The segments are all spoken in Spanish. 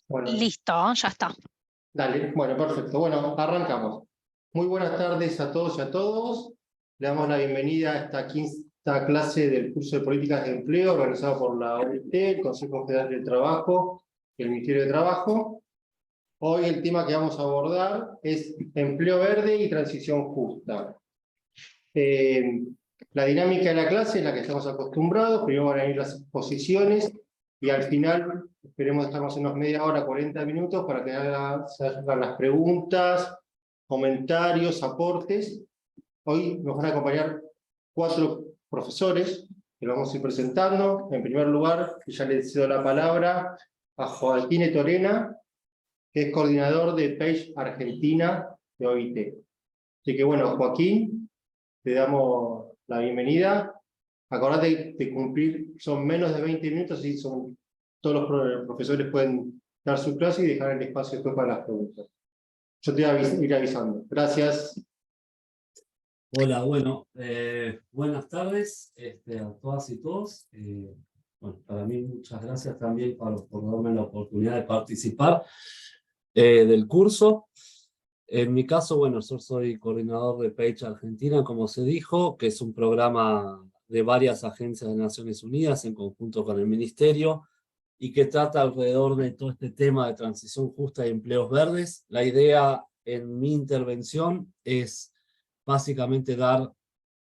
Bueno, Listo, ya está. dale, bueno, perfecto. Bueno, arrancamos. Muy buenas tardes a todos y a todos. Le damos la bienvenida a esta quinta clase del curso de Políticas de Empleo organizado por la OIT, el Consejo Federal del Trabajo y el Ministerio de Trabajo. Hoy el tema que vamos a abordar es empleo verde y transición justa. La dinámica de la clase en la que estamos acostumbrados, primero van a ir las exposiciones y al final esperemos estarnos unos media hora, 40 minutos para que se hagan las preguntas, comentarios, aportes. Hoy nos van a acompañar 4 profesores que los vamos a ir presentando. En primer lugar, ya les cedo la palabra a Joaquín Torena, que es coordinador de Page Argentina de OIT. Así que bueno, Joaquín, te damos la bienvenida. Acordate de cumplir, son menos de 20 minutos y todos los profesores pueden dar su clase y dejar el espacio después para las preguntas. Yo te voy a ir avisando. Gracias. Hola, bueno, buenas tardes a todas y todos. Bueno, para mí muchas gracias también por darme la oportunidad de participar del curso. En mi caso, bueno, yo soy coordinador de Page Argentina, como se dijo, que es un programa de varias agencias de Naciones Unidas en conjunto con el Ministerio y que trata alrededor de todo este tema de transición justa y empleos verdes. La idea en mi intervención es básicamente dar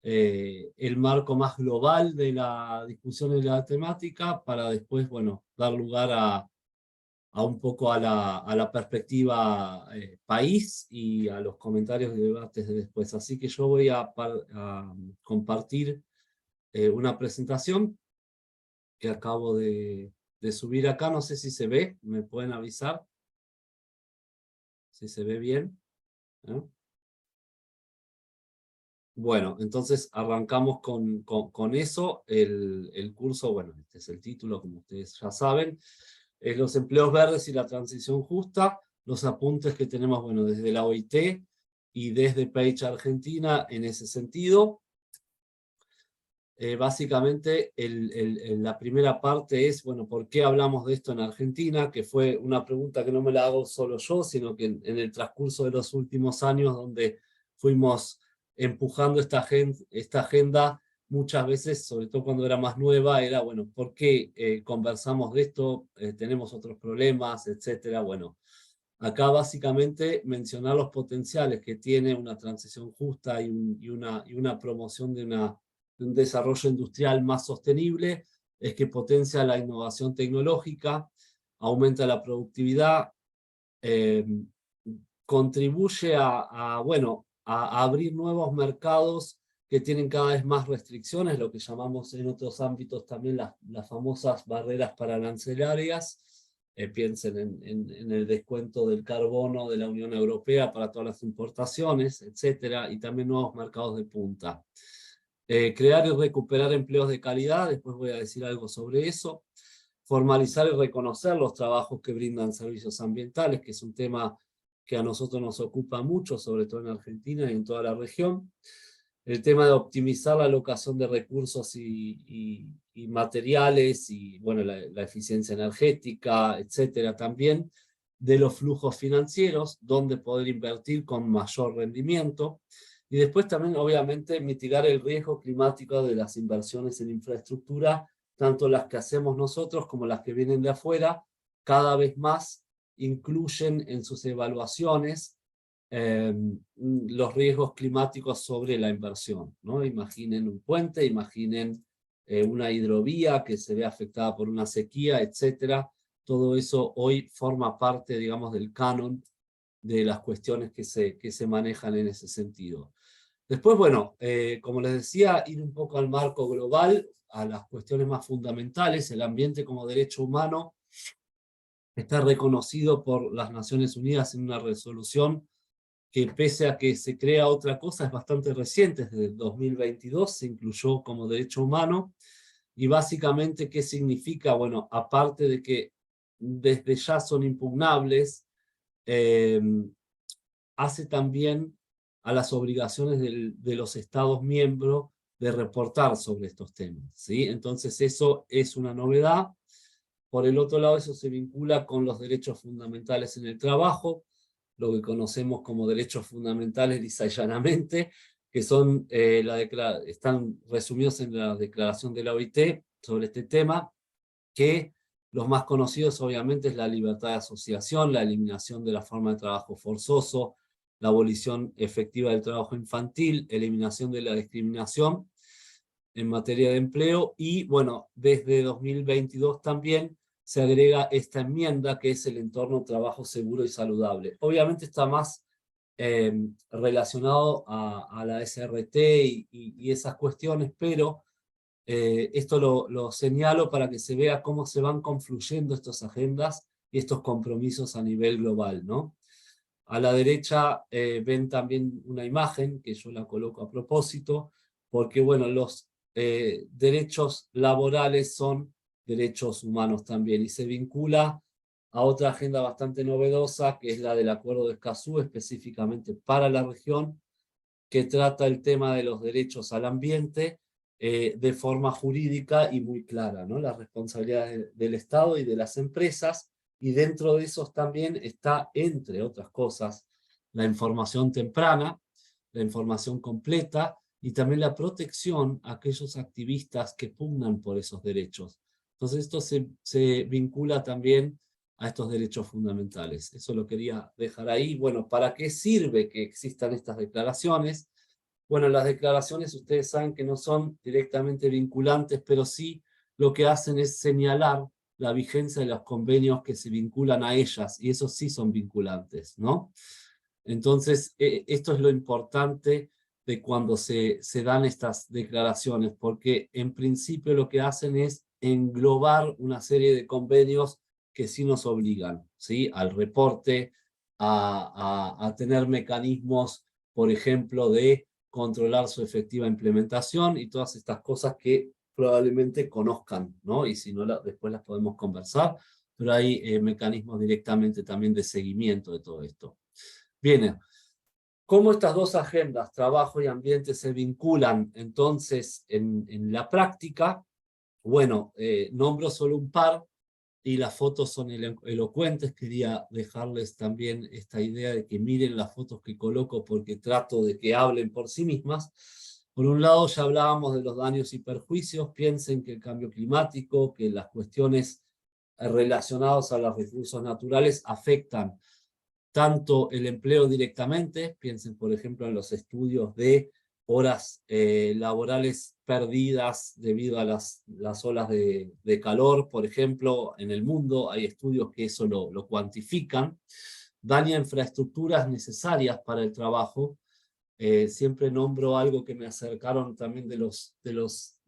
el marco más global de la discusión de la temática para después, bueno, dar lugar a un poco a la perspectiva país y a los comentarios y debates de después. Así que yo voy a compartir una presentación que acabo de subir acá. No sé si se ve, me pueden avisar si se ve bien, ¿no? Bueno, entonces arrancamos con eso. El curso, bueno, este es el título, como ustedes ya saben, es los empleos verdes y la transición justa. Los apuntes que tenemos, bueno, desde la OIT y desde Page Argentina en ese sentido. Básicamente, la primera parte es, bueno, ¿por qué hablamos de esto en Argentina? Que fue una pregunta que no me la hago solo yo, sino que en el transcurso de los últimos años, donde fuimos empujando esta agenda, muchas veces, sobre todo cuando era más nueva, era, bueno, ¿por qué conversamos de esto? ¿Tenemos otros problemas? Etcétera. Bueno, acá básicamente mencionar los potenciales que tiene una transición justa y una promoción de un desarrollo industrial más sostenible, es que potencia la innovación tecnológica, aumenta la productividad, contribuye bueno, a abrir nuevos mercados que tienen cada vez más restricciones, lo que llamamos en otros ámbitos también las famosas barreras arancelarias. Piensen en el descuento del carbono de la Unión Europea para todas las importaciones, etcétera, y también nuevos mercados de punta. Crear y recuperar empleos de calidad, después voy a decir algo sobre eso. Formalizar y reconocer los trabajos que brindan servicios ambientales, que es un tema que a nosotros nos ocupa mucho, sobre todo en Argentina y en toda la región. El tema de optimizar la alocación de recursos y materiales, y bueno, la eficiencia energética, etcétera, también de los flujos financieros, donde poder invertir con mayor rendimiento. Y después también, obviamente, mitigar el riesgo climático de las inversiones en infraestructura, tanto las que hacemos nosotros como las que vienen de afuera, cada vez más incluyen en sus evaluaciones los riesgos climáticos sobre la inversión, ¿no? Imaginen un puente, imaginen una hidrovía que se ve afectada por una sequía, etcétera. Todo eso hoy forma parte, digamos, del canon de las cuestiones que se manejan en ese sentido. Después, bueno, como les decía, ir un poco al marco global, a las cuestiones más fundamentales. El ambiente como derecho humano está reconocido por las Naciones Unidas en una resolución que, pese a que se crea otra cosa, es bastante reciente. Desde el 2022 se incluyó como derecho humano. Y básicamente, ¿qué significa? Bueno, aparte de que desde ya son impugnables, hace también a las obligaciones de los Estados miembros de reportar sobre estos temas, ¿sí? Entonces eso es una novedad. Por el otro lado, eso se vincula con los derechos fundamentales en el trabajo, lo que conocemos como derechos fundamentales lisa y llanamente, que son, están resumidos en la declaración de la OIT sobre este tema, que los más conocidos obviamente es la libertad de asociación, la eliminación de la forma de trabajo forzoso, la abolición efectiva del trabajo infantil, eliminación de la discriminación en materia de empleo, y bueno, desde 2022 también se agrega esta enmienda que es el entorno trabajo seguro y saludable. Obviamente está más relacionado a la SRT y esas cuestiones, pero esto lo señalo para que se vea cómo se van confluyendo estas agendas y estos compromisos a nivel global, ¿no? A la derecha ven también una imagen, que yo la coloco a propósito, porque bueno, los derechos laborales son derechos humanos también, y se vincula a otra agenda bastante novedosa, que es la del Acuerdo de Escazú, específicamente para la región, que trata el tema de los derechos al ambiente de forma jurídica y muy clara, ¿no? Las responsabilidades del Estado y de las empresas, y dentro de esos también está, entre otras cosas, la información temprana, la información completa, y también la protección a aquellos activistas que pugnan por esos derechos. Entonces esto se vincula también a estos derechos fundamentales. Eso lo quería dejar ahí. Bueno, ¿para qué sirve que existan estas declaraciones? Bueno, las declaraciones ustedes saben que no son directamente vinculantes, pero sí lo que hacen es señalar la vigencia de los convenios que se vinculan a ellas, y esos sí son vinculantes, ¿no? Entonces, esto es lo importante de cuando se dan estas declaraciones, porque en principio lo que hacen es englobar una serie de convenios que sí nos obligan, ¿sí? Al reporte, a tener mecanismos, por ejemplo, de controlar su efectiva implementación y todas estas cosas que probablemente conozcan, ¿no? Y si no, después las podemos conversar, pero hay mecanismos directamente también de seguimiento de todo esto. Bien, ¿cómo estas dos agendas, trabajo y ambiente, se vinculan entonces en la práctica? Bueno, nombro solo un par y las fotos son elocuentes. Quería dejarles también esta idea de que miren las fotos que coloco porque trato de que hablen por sí mismas. Por un lado, ya hablábamos de los daños y perjuicios. Piensen que el cambio climático, que las cuestiones relacionadas a los recursos naturales afectan tanto el empleo directamente, piensen por ejemplo en los estudios de horas laborales perdidas debido a las olas de calor, por ejemplo, en el mundo hay estudios que eso lo cuantifican, daña infraestructuras necesarias para el trabajo. Siempre nombro algo que me acercaron también de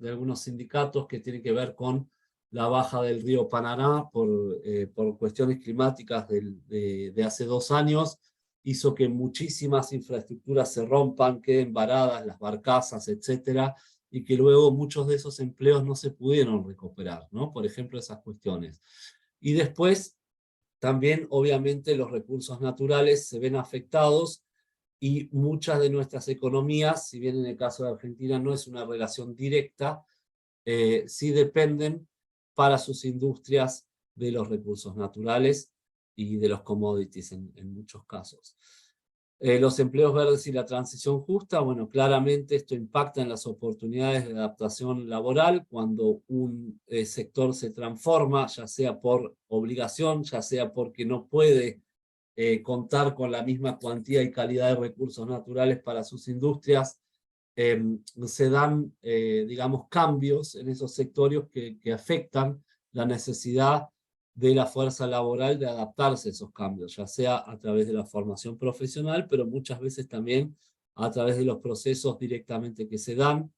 algunos sindicatos que tiene que ver con la baja del río Paraná por cuestiones climáticas de hace 2 años, hizo que muchísimas infraestructuras se rompan, queden varadas, las barcazas, etcétera, y que luego muchos de esos empleos no se pudieron recuperar, ¿no? Por ejemplo, esas cuestiones. Y después, también, obviamente, los recursos naturales se ven afectados, y muchas de nuestras economías, si bien en el caso de Argentina no es una relación directa, sí dependen para sus industrias de los recursos naturales y de los commodities en muchos casos. Los empleos verdes y la transición justa, bueno, claramente esto impacta en las oportunidades de adaptación laboral cuando un sector se transforma, ya sea por obligación, ya sea porque no puede contar con la misma cuantía y calidad de recursos naturales para sus industrias. Se dan, digamos, cambios en esos sectores que afectan la necesidad de la fuerza laboral de adaptarse a esos cambios, ya sea a través de la formación profesional, pero muchas veces también a través de los procesos directamente que se dan,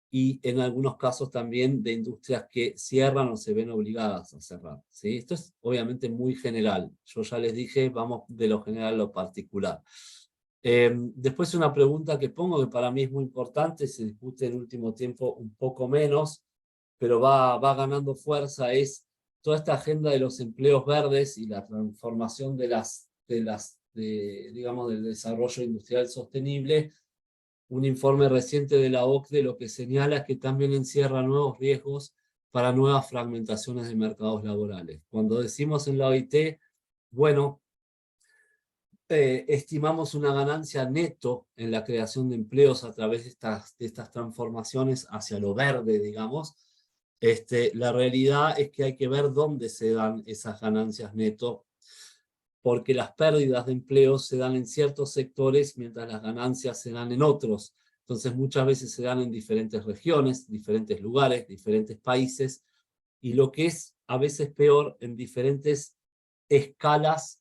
y en algunos casos también de industrias que cierran o se ven obligadas a cerrar, ¿sí? Esto es obviamente muy general. Yo ya les dije, vamos de lo general a lo particular. Después una pregunta que pongo que para mí es muy importante, se discute en el último tiempo un poco menos, pero va ganando fuerza, es toda esta agenda de los empleos verdes y la transformación digamos, del desarrollo industrial sostenible. Un informe reciente de la OCDE lo que señala es que también encierra nuevos riesgos para nuevas fragmentaciones de mercados laborales. Cuando decimos en la OIT, bueno, estimamos una ganancia neto en la creación de empleos a través de estas transformaciones hacia lo verde, digamos. La realidad es que hay que ver dónde se dan esas ganancias neto, porque las pérdidas de empleos se dan en ciertos sectores mientras las ganancias se dan en otros. Entonces muchas veces se dan en diferentes regiones, diferentes lugares, diferentes países, y lo que es a veces peor, en diferentes escalas,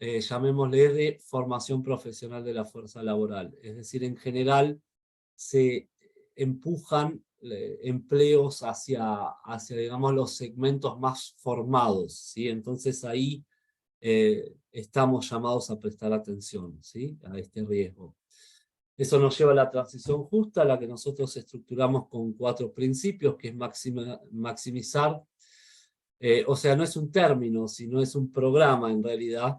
llamémosle, de formación profesional de la fuerza laboral. Es decir, en general se empujan empleos hacia, digamos, los segmentos más formados, ¿sí? Entonces ahí estamos llamados a prestar atención, ¿sí? A este riesgo. Eso nos lleva a la transición justa, la que nosotros estructuramos con 4 principios, que es maximizar, o sea, no es un término, sino es un programa en realidad,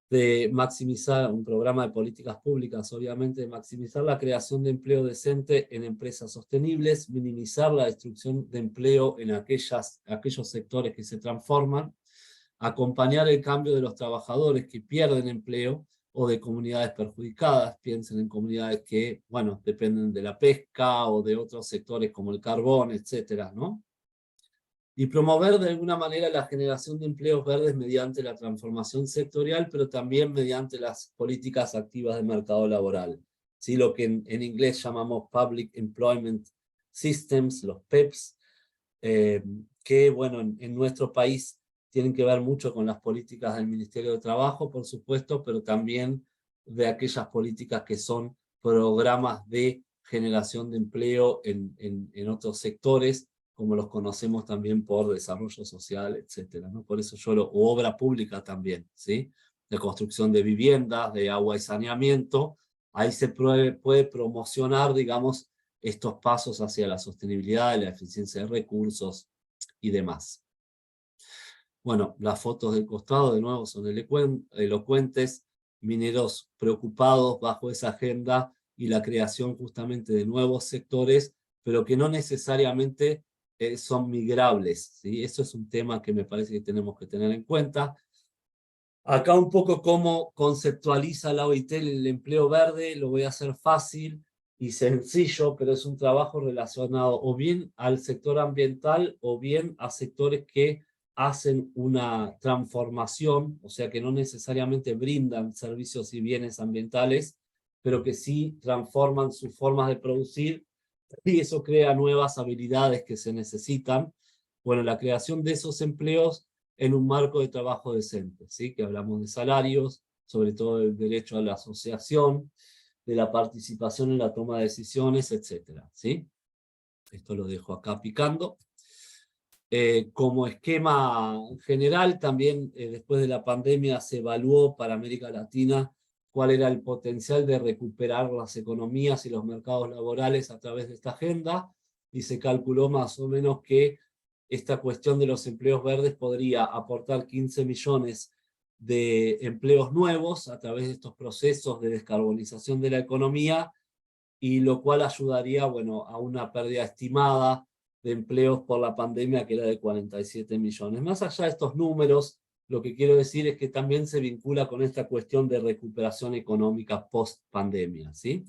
de maximizar, un programa de políticas públicas, obviamente, de maximizar la creación de empleo decente en empresas sostenibles, minimizar la destrucción de empleo en aquellos sectores que se transforman, acompañar el cambio de los trabajadores que pierden empleo o de comunidades perjudicadas, piensen en comunidades que, bueno, dependen de la pesca o de otros sectores como el carbón, etcétera, ¿no? Y promover de alguna manera la generación de empleos verdes mediante la transformación sectorial, pero también mediante las políticas activas de mercado laboral. ¿Sí? Lo que en inglés llamamos Public Employment Systems, los PEPs, que bueno, en nuestro país tienen que ver mucho con las políticas del Ministerio de Trabajo, por supuesto, pero también de aquellas políticas que son programas de generación de empleo en otros sectores, como los conocemos también por desarrollo social, etcétera, ¿no? Por eso o obra pública también, ¿sí? De construcción de viviendas, de agua y saneamiento, ahí se puede promocionar, digamos, estos pasos hacia la sostenibilidad, la eficiencia de recursos y demás. Bueno, las fotos del costado de nuevo son elocuentes, mineros preocupados bajo esa agenda y la creación justamente de nuevos sectores, pero que no necesariamente son migrables, ¿sí? Eso es un tema que me parece que tenemos que tener en cuenta. Acá un poco cómo conceptualiza la OIT el empleo verde, lo voy a hacer fácil y sencillo, pero es un trabajo relacionado o bien al sector ambiental o bien a sectores que hacen una transformación, o sea que no necesariamente brindan servicios y bienes ambientales, pero que sí transforman sus formas de producir y eso crea nuevas habilidades que se necesitan. Bueno, la creación de esos empleos en un marco de trabajo decente, ¿sí? Que hablamos de salarios, sobre todo del derecho a la asociación, de la participación en la toma de decisiones, etcétera, ¿sí? Esto lo dejo acá picando. Como esquema general, también después de la pandemia se evaluó para América Latina cuál era el potencial de recuperar las economías y los mercados laborales a través de esta agenda, y se calculó más o menos que esta cuestión de los empleos verdes podría aportar 15 millones de empleos nuevos a través de estos procesos de descarbonización de la economía, y lo cual ayudaría, bueno, a una pérdida estimada de empleos por la pandemia que era de 47 millones. Más allá de estos números, lo que quiero decir es que también se vincula con esta cuestión de recuperación económica post-pandemia, ¿sí?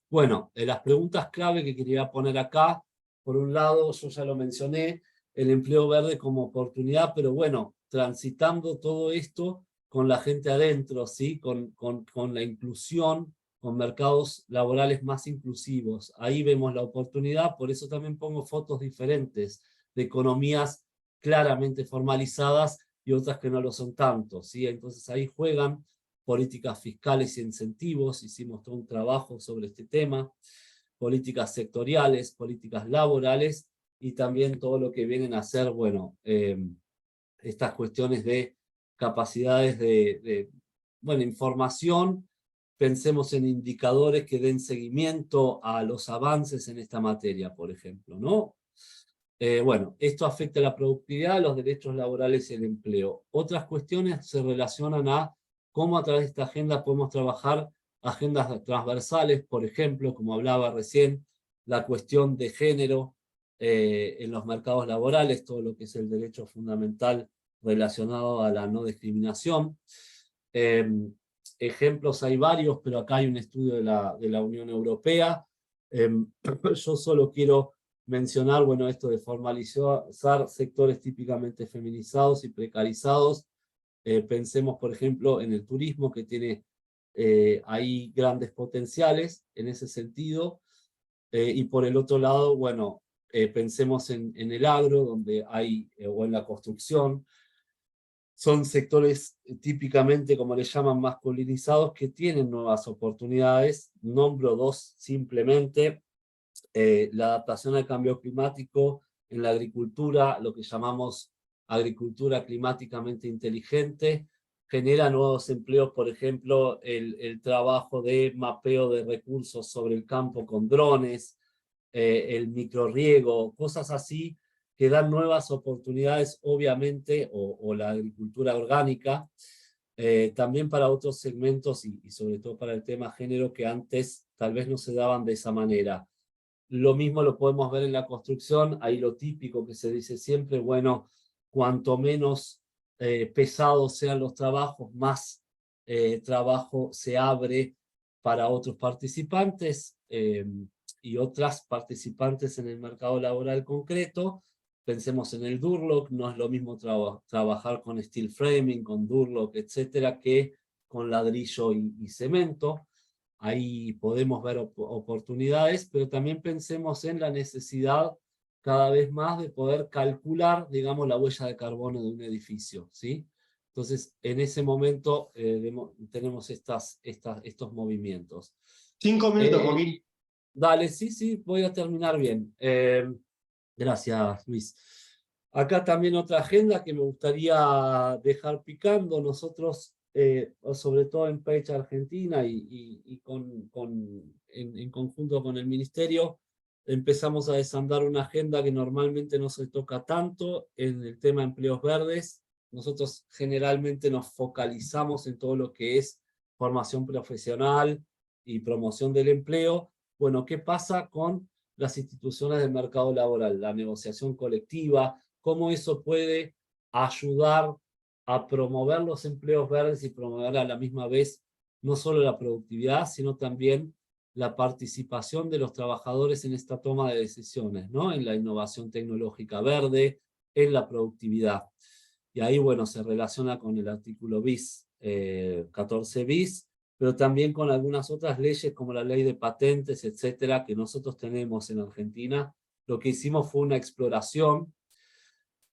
Bueno, las preguntas clave que quería poner acá, por un lado, yo ya lo mencioné, el empleo verde como oportunidad, pero bueno, transitando todo esto con la gente adentro, ¿sí? Con la inclusión, con mercados laborales más inclusivos. Ahí vemos la oportunidad, por eso también pongo fotos diferentes de economías claramente formalizadas y otras que no lo son tanto, ¿sí? Entonces ahí juegan políticas fiscales y incentivos, hicimos todo un trabajo sobre este tema, políticas sectoriales, políticas laborales y también todo lo que vienen a ser, bueno, estas cuestiones de capacidades bueno, información. Pensemos en indicadores que den seguimiento a los avances en esta materia, por ejemplo, ¿no? Bueno, esto afecta la productividad, los derechos laborales y el empleo. Otras cuestiones se relacionan a cómo a través de esta agenda podemos trabajar agendas transversales, por ejemplo, como hablaba recién, la cuestión de género, en los mercados laborales, todo lo que es el derecho fundamental relacionado a la no discriminación. Ejemplos hay varios, pero acá hay un estudio de la Unión Europea. Yo solo quiero mencionar, bueno, esto de formalizar sectores típicamente feminizados y precarizados. Pensemos, por ejemplo, en el turismo, que tiene ahí grandes potenciales en ese sentido. Y por el otro lado, bueno, pensemos en el agro, donde hay, o en la construcción. Son sectores típicamente, como le llaman, masculinizados, que tienen nuevas oportunidades. Nombro dos simplemente. La adaptación al cambio climático en la agricultura, lo que llamamos agricultura climáticamente inteligente, genera nuevos empleos, por ejemplo, el trabajo de mapeo de recursos sobre el campo con drones, el microrriego, cosas así que dan nuevas oportunidades, obviamente, o la agricultura orgánica, también para otros segmentos y sobre todo para el tema género que antes tal vez no se daban de esa manera. Lo mismo lo podemos ver en la construcción, ahí lo típico que se dice siempre, bueno, cuanto menos pesados sean los trabajos, más trabajo se abre para otros participantes y otras participantes en el mercado laboral concreto. Pensemos en el Durlock, no es lo mismo trabajar con steel framing, con Durlock, etcétera, que con ladrillo y cemento. Ahí podemos ver oportunidades, pero también pensemos en la necesidad cada vez más de poder calcular, digamos, la huella de carbono de un edificio, ¿sí? Entonces, en ese momento tenemos estos movimientos. 5 minutos, Joaquín. Dale, sí, voy a terminar bien. Gracias, Luis. Acá también otra agenda que me gustaría dejar picando. Nosotros, sobre todo en Page Argentina y en conjunto con el Ministerio, empezamos a desandar una agenda que normalmente no se toca tanto en el tema de empleos verdes. Nosotros generalmente nos focalizamos en todo lo que es formación profesional y promoción del empleo. Bueno, ¿qué pasa con las instituciones del mercado laboral? La negociación colectiva, cómo eso puede ayudar a promover los empleos verdes y promover a la misma vez no solo la productividad, sino también la participación de los trabajadores en esta toma de decisiones, ¿no? En la innovación tecnológica verde, en la productividad. Y ahí, bueno, se relaciona con el artículo bis, 14 bis, pero también con algunas otras leyes como la ley de patentes, etcétera, que nosotros tenemos en Argentina. Lo que hicimos fue una exploración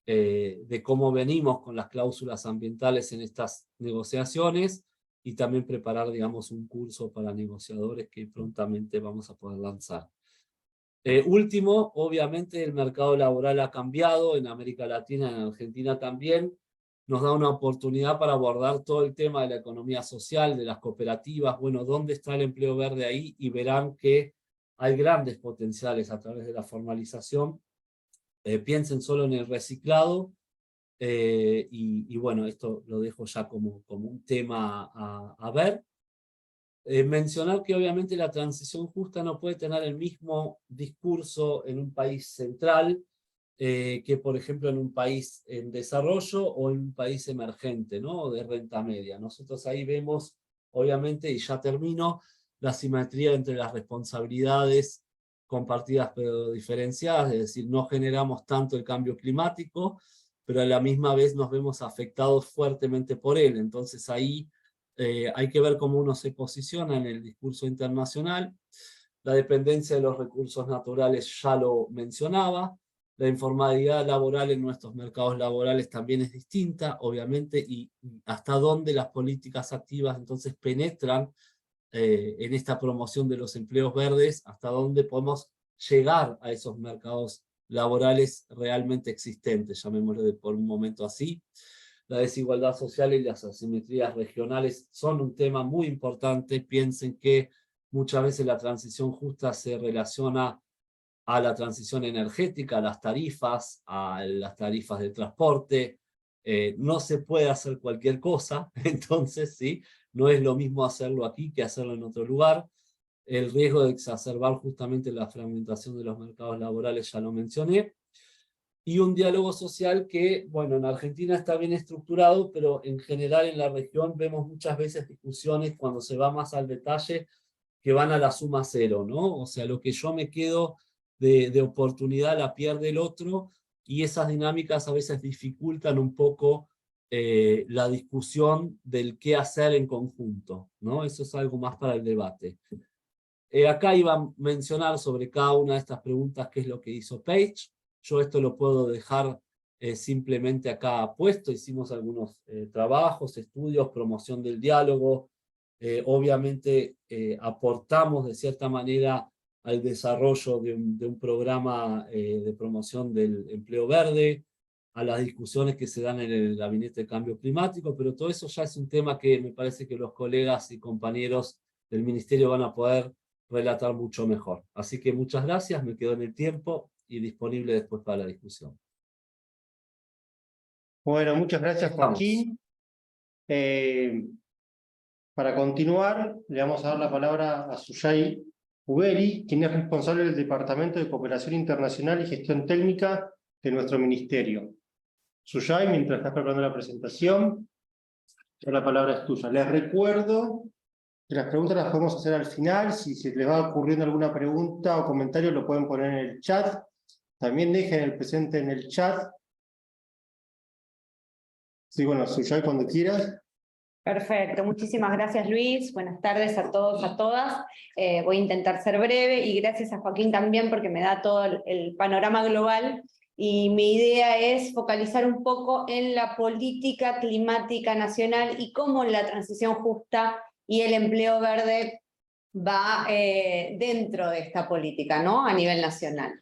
de cómo venimos con las cláusulas ambientales en estas negociaciones y también preparar, digamos, un curso para negociadores que prontamente vamos a poder lanzar. Último, obviamente el mercado laboral ha cambiado en América Latina, en Argentina también. Nos da una oportunidad para abordar todo el tema de la economía social, de las cooperativas. Bueno, ¿dónde está el empleo verde ahí? Y verán que hay grandes potenciales a través de la formalización. Piensen solo en el reciclado. Y bueno, esto lo dejo ya como un tema a ver. Mencionar que obviamente la transición justa no puede tener el mismo discurso en un país central que, por ejemplo, en un país en desarrollo o en un país emergente, ¿no? De renta media. Nosotros ahí vemos, obviamente, y ya termino, la simetría entre las responsabilidades compartidas pero diferenciadas, es decir, no generamos tanto el cambio climático, pero a la misma vez nos vemos afectados fuertemente por él. Entonces ahí hay que ver cómo uno se posiciona en el discurso internacional. La dependencia de los recursos naturales ya lo mencionaba. La informalidad laboral en nuestros mercados laborales también es distinta, obviamente, y hasta dónde las políticas activas entonces penetran en esta promoción de los empleos verdes, hasta dónde podemos llegar a esos mercados laborales realmente existentes, llamémoslo por un momento así. La desigualdad social y las asimetrías regionales son un tema muy importante. Piensen que muchas veces la transición justa se relaciona a la transición energética, a las tarifas de transporte. No se puede hacer cualquier cosa, entonces, ¿sí? No es lo mismo hacerlo aquí que hacerlo en otro lugar. el riesgo de exacerbar justamente la fragmentación de los mercados laborales, ya lo mencioné, y un diálogo social que, bueno, en Argentina está bien estructurado, pero en general en la región vemos muchas veces discusiones cuando se va más al detalle que van a la suma cero, ¿no? O sea, lo que yo me quedo de oportunidad la pierde el otro, y esas dinámicas a veces dificultan un poco la discusión del qué hacer en conjunto, ¿no? Eso es algo más para el debate. Acá iba a mencionar sobre cada una de estas preguntas qué es lo que hizo Page. Yo esto lo puedo dejar simplemente acá puesto. Hicimos algunos trabajos, estudios, promoción del diálogo. Obviamente aportamos de cierta manera al desarrollo de un programa de promoción del empleo verde, a las discusiones que se dan en el Gabinete de Cambio Climático, pero todo eso ya es un tema que me parece que los colegas y compañeros del Ministerio van a poder relatar mucho mejor. Así que muchas gracias, me quedo en el tiempo y disponible después para la discusión. Bueno, muchas gracias, Vamos. Joaquín. Para continuar, le vamos a dar la palabra a Suyay Uberi, quien es responsable del Departamento de Cooperación Internacional y Gestión Técnica de nuestro ministerio. Suyay, mientras estás preparando la presentación, ya la palabra es tuya. Les recuerdo que las preguntas las podemos hacer al final. Si se les va ocurriendo alguna pregunta o comentario, lo pueden poner en el chat. También dejen el presente en el chat. Sí, bueno, Suyay, cuando quieras. Perfecto, muchísimas gracias Luis, buenas tardes a todos, a todas. Voy a intentar ser breve y gracias a Joaquín también porque me da todo el panorama global, y mi idea es focalizar un poco en la política climática nacional y cómo la transición justa y el empleo verde va dentro de esta política, ¿no? A nivel nacional.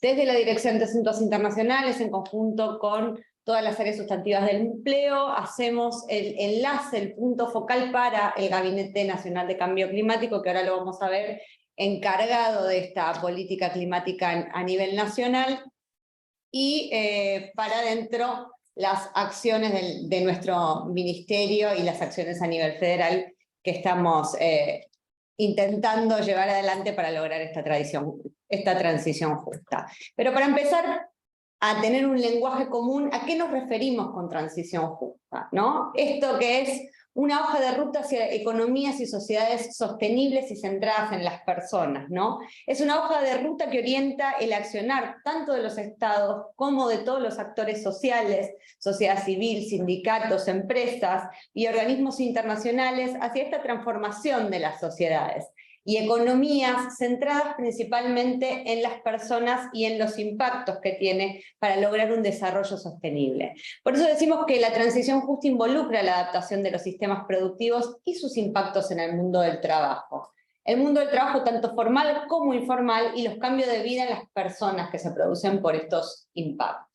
Desde la Dirección de Asuntos Internacionales, en conjunto con todas las áreas sustantivas del empleo, hacemos el enlace, el punto focal para el Gabinete Nacional de Cambio Climático, que ahora lo vamos a ver, encargado de esta política climática a nivel nacional, y para dentro las acciones de nuestro ministerio y las acciones a nivel federal que estamos intentando llevar adelante para lograr esta transición justa. Pero para empezar a tener un lenguaje común, ¿a qué nos referimos con transición justa? ¿No? Esto que es una hoja de ruta hacia economías y sociedades sostenibles y centradas en las personas, ¿no? Es una hoja de ruta que orienta el accionar tanto de los estados como de todos los actores sociales, sociedad civil, sindicatos, empresas y organismos internacionales hacia esta transformación de las sociedades y economías centradas principalmente en las personas y en los impactos que tiene para lograr un desarrollo sostenible. Por eso decimos que la transición justa involucra la adaptación de los sistemas productivos y sus impactos en el mundo del trabajo. El mundo del trabajo tanto formal como informal y los cambios de vida en las personas que se producen por estos impactos.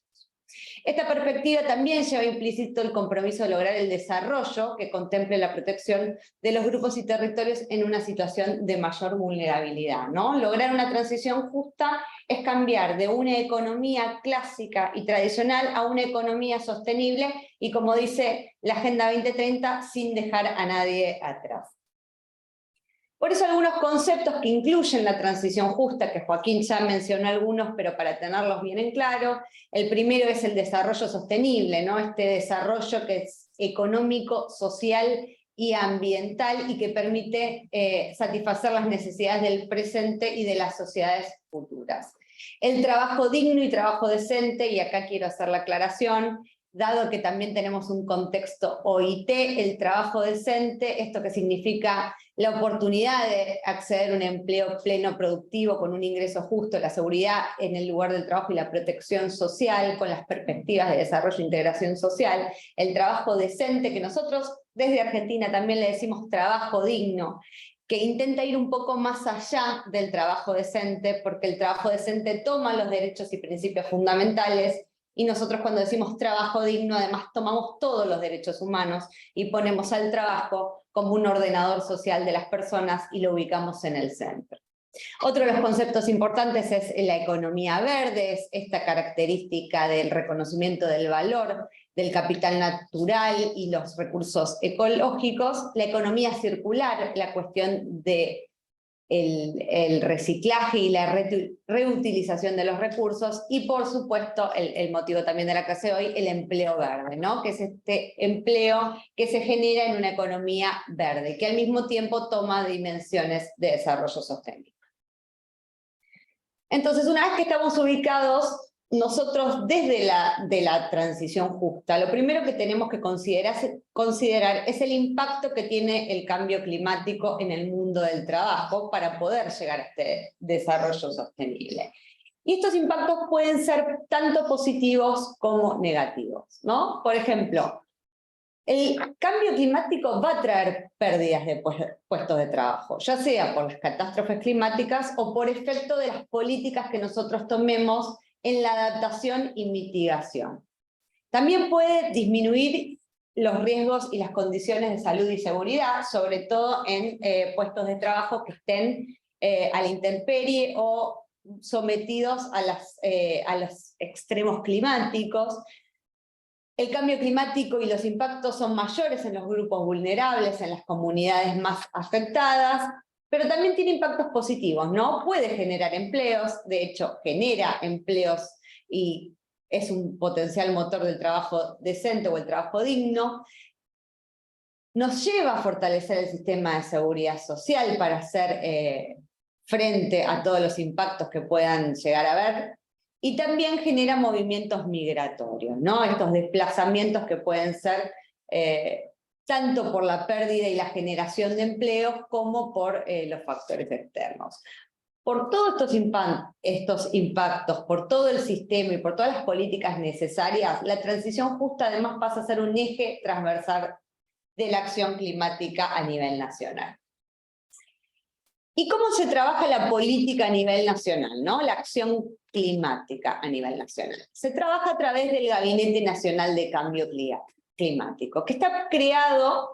Esta perspectiva también lleva implícito el compromiso de lograr el desarrollo que contemple la protección de los grupos y territorios en una situación de mayor vulnerabilidad, ¿no? Lograr una transición justa es cambiar de una economía clásica y tradicional a una economía sostenible y, como dice la Agenda 2030, sin dejar a nadie atrás. Por eso algunos conceptos que incluyen la transición justa, que Joaquín ya mencionó algunos, pero para tenerlos bien en claro, el primero es el desarrollo sostenible, ¿no? Este desarrollo que es económico, social y ambiental y que permite satisfacer las necesidades del presente y de las sociedades futuras. El trabajo digno y trabajo decente, y acá quiero hacer la aclaración, dado que también tenemos un contexto OIT, el trabajo decente, esto que significa la oportunidad de acceder a un empleo pleno productivo con un ingreso justo, la seguridad en el lugar del trabajo y la protección social con las perspectivas de desarrollo e integración social, el trabajo decente, que nosotros desde Argentina también le decimos trabajo digno, que intenta ir un poco más allá del trabajo decente, porque el trabajo decente toma los derechos y principios fundamentales, y nosotros cuando decimos trabajo digno, además tomamos todos los derechos humanos y ponemos al trabajo como un ordenador social de las personas y lo ubicamos en el centro. Otro de los conceptos importantes es la economía verde, es esta característica del reconocimiento del valor del capital natural y los recursos ecológicos, la economía circular, la cuestión de el reciclaje y la reutilización de los recursos, y por supuesto, el motivo también de la clase de hoy, el empleo verde, ¿no? Que es este empleo que se genera en una economía verde, que al mismo tiempo toma dimensiones de desarrollo sostenible. Entonces, una vez que estamos ubicados, nosotros desde la transición justa, lo primero que tenemos que considerar es el impacto que tiene el cambio climático en el mundo del trabajo para poder llegar a este desarrollo sostenible. Y estos impactos pueden ser tanto positivos como negativos, ¿no? Por ejemplo, el cambio climático va a traer pérdidas de puestos de trabajo, ya sea por las catástrofes climáticas o por efecto de las políticas que nosotros tomemos en la adaptación y mitigación. También puede disminuir los riesgos y las condiciones de salud y seguridad, sobre todo en puestos de trabajo que estén a la intemperie o sometidos a los extremos climáticos. El cambio climático y los impactos son mayores en los grupos vulnerables, en las comunidades más afectadas, pero también tiene impactos positivos, ¿no? Puede generar empleos, de hecho genera empleos y es un potencial motor del trabajo decente o el trabajo digno. Nos lleva a fortalecer el sistema de seguridad social para hacer frente a todos los impactos que puedan llegar a haber. Y también genera movimientos migratorios, ¿no? Estos desplazamientos que pueden ser tanto por la pérdida y la generación de empleos como por los factores externos. Por todos estos impactos, por todo el sistema y por todas las políticas necesarias, la transición justa además pasa a ser un eje transversal de la acción climática a nivel nacional. ¿Y cómo se trabaja la política a nivel nacional, ¿no? La acción climática a nivel nacional? Se trabaja a través del Gabinete Nacional de Cambio Climático, que está creado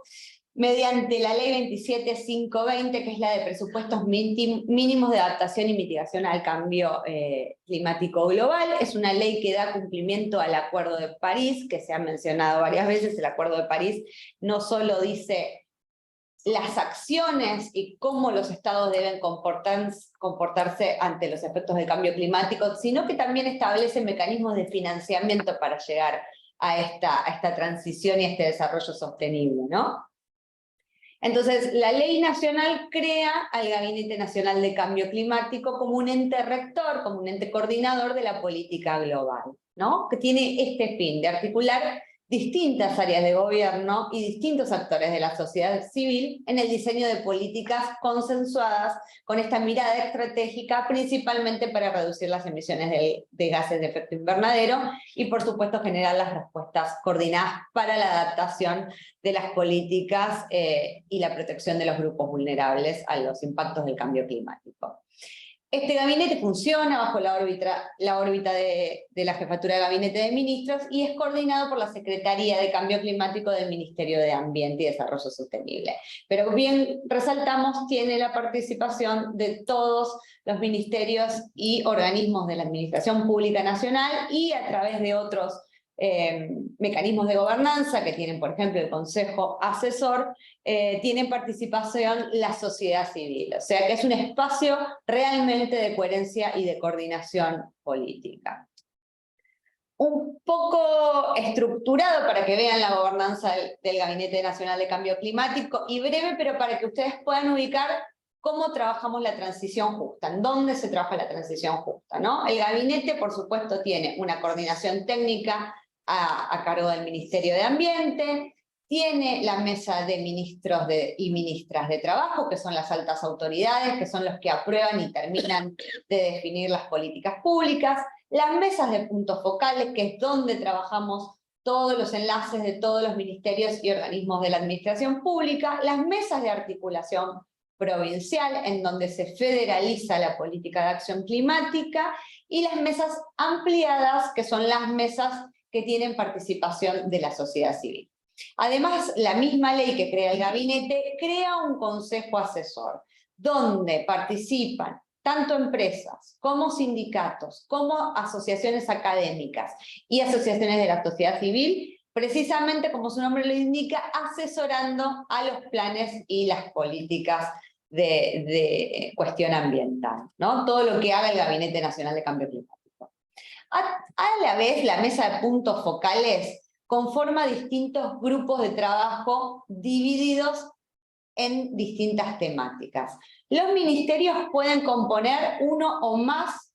mediante la Ley 27520, que es la de presupuestos mínimos de adaptación y mitigación al cambio climático global. Es una ley que da cumplimiento al Acuerdo de París, que se ha mencionado varias veces. El Acuerdo de París no solo dice las acciones y cómo los estados deben comportarse ante los efectos del cambio climático, sino que también establece mecanismos de financiamiento para llegar a esta transición y a este desarrollo sostenible, ¿no? Entonces, la ley nacional crea al Gabinete Nacional de Cambio Climático como un ente rector, como un ente coordinador de la política global, ¿no? Que tiene este fin de articular distintas áreas de gobierno y distintos actores de la sociedad civil en el diseño de políticas consensuadas con esta mirada estratégica, principalmente para reducir las emisiones de gases de efecto invernadero y, por supuesto, generar las respuestas coordinadas para la adaptación de las políticas y la protección de los grupos vulnerables a los impactos del cambio climático. Este gabinete funciona bajo la órbita de la Jefatura de Gabinete de Ministros y es coordinado por la Secretaría de Cambio Climático del Ministerio de Ambiente y Desarrollo Sostenible. Pero bien resaltamos, tiene la participación de todos los ministerios y organismos de la Administración Pública Nacional y a través de otros mecanismos de gobernanza que tienen, por ejemplo, el Consejo Asesor, tienen participación la sociedad civil. O sea que es un espacio realmente de coherencia y de coordinación política. Un poco estructurado para que vean la gobernanza del Gabinete Nacional de Cambio Climático, y breve, pero para que ustedes puedan ubicar cómo trabajamos la transición justa, en dónde se trabaja la transición justa, ¿no? El gabinete, por supuesto, tiene una coordinación técnica a cargo del Ministerio de Ambiente, tiene la mesa de ministros y ministras de trabajo, que son las altas autoridades, que son los que aprueban y terminan de definir las políticas públicas, las mesas de puntos focales, que es donde trabajamos todos los enlaces de todos los ministerios y organismos de la administración pública, las mesas de articulación provincial, en donde se federaliza la política de acción climática, y las mesas ampliadas, que son las mesas que tienen participación de la sociedad civil. Además, la misma ley que crea el gabinete crea un consejo asesor, donde participan tanto empresas como sindicatos, como asociaciones académicas y asociaciones de la sociedad civil, precisamente como su nombre lo indica, asesorando a los planes y las políticas de cuestión ambiental, ¿no? Todo lo que haga el Gabinete Nacional de Cambio Climático. A la vez, la mesa de puntos focales conforma distintos grupos de trabajo divididos en distintas temáticas. Los ministerios pueden componer uno o más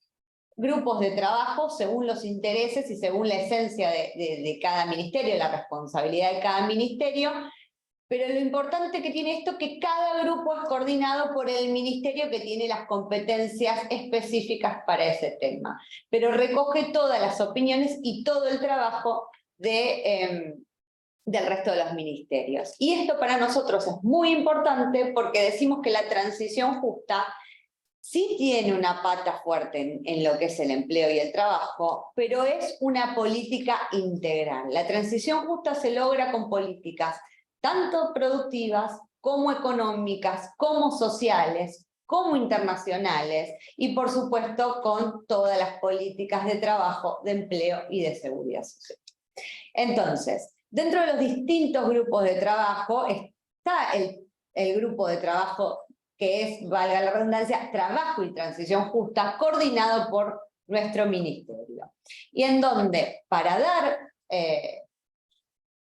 grupos de trabajo según los intereses y según la esencia de cada ministerio, la responsabilidad de cada ministerio, pero lo importante que tiene esto es que cada grupo es coordinado por el ministerio que tiene las competencias específicas para ese tema, pero recoge todas las opiniones y todo el trabajo del resto de los ministerios. Y esto para nosotros es muy importante porque decimos que la transición justa sí tiene una pata fuerte en lo que es el empleo y el trabajo, pero es una política integral. La transición justa se logra con políticas tanto productivas como económicas, como sociales, como internacionales, y por supuesto con todas las políticas de trabajo, de empleo y de seguridad social. Entonces, dentro de los distintos grupos de trabajo está el grupo de trabajo que es, valga la redundancia, trabajo y transición justa, coordinado por nuestro ministerio. Y en donde, para dar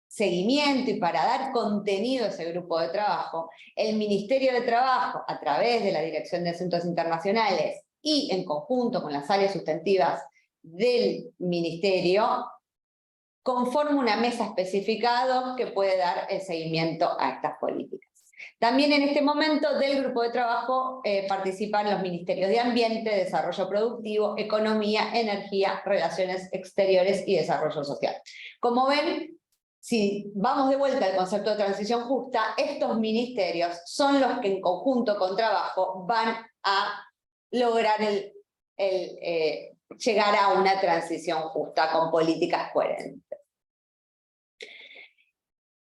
seguimiento y para dar contenido a ese grupo de trabajo, el Ministerio de Trabajo, a través de la Dirección de Asuntos Internacionales y en conjunto con las áreas sustantivas del Ministerio, conforma una mesa especificada que puede dar el seguimiento a estas políticas. También en este momento del grupo de trabajo participan los ministerios de Ambiente, Desarrollo Productivo, Economía, Energía, Relaciones Exteriores y Desarrollo Social. Como ven, si vamos de vuelta al concepto de transición justa, estos ministerios son los que en conjunto con trabajo van a lograr llegar a una transición justa con políticas coherentes.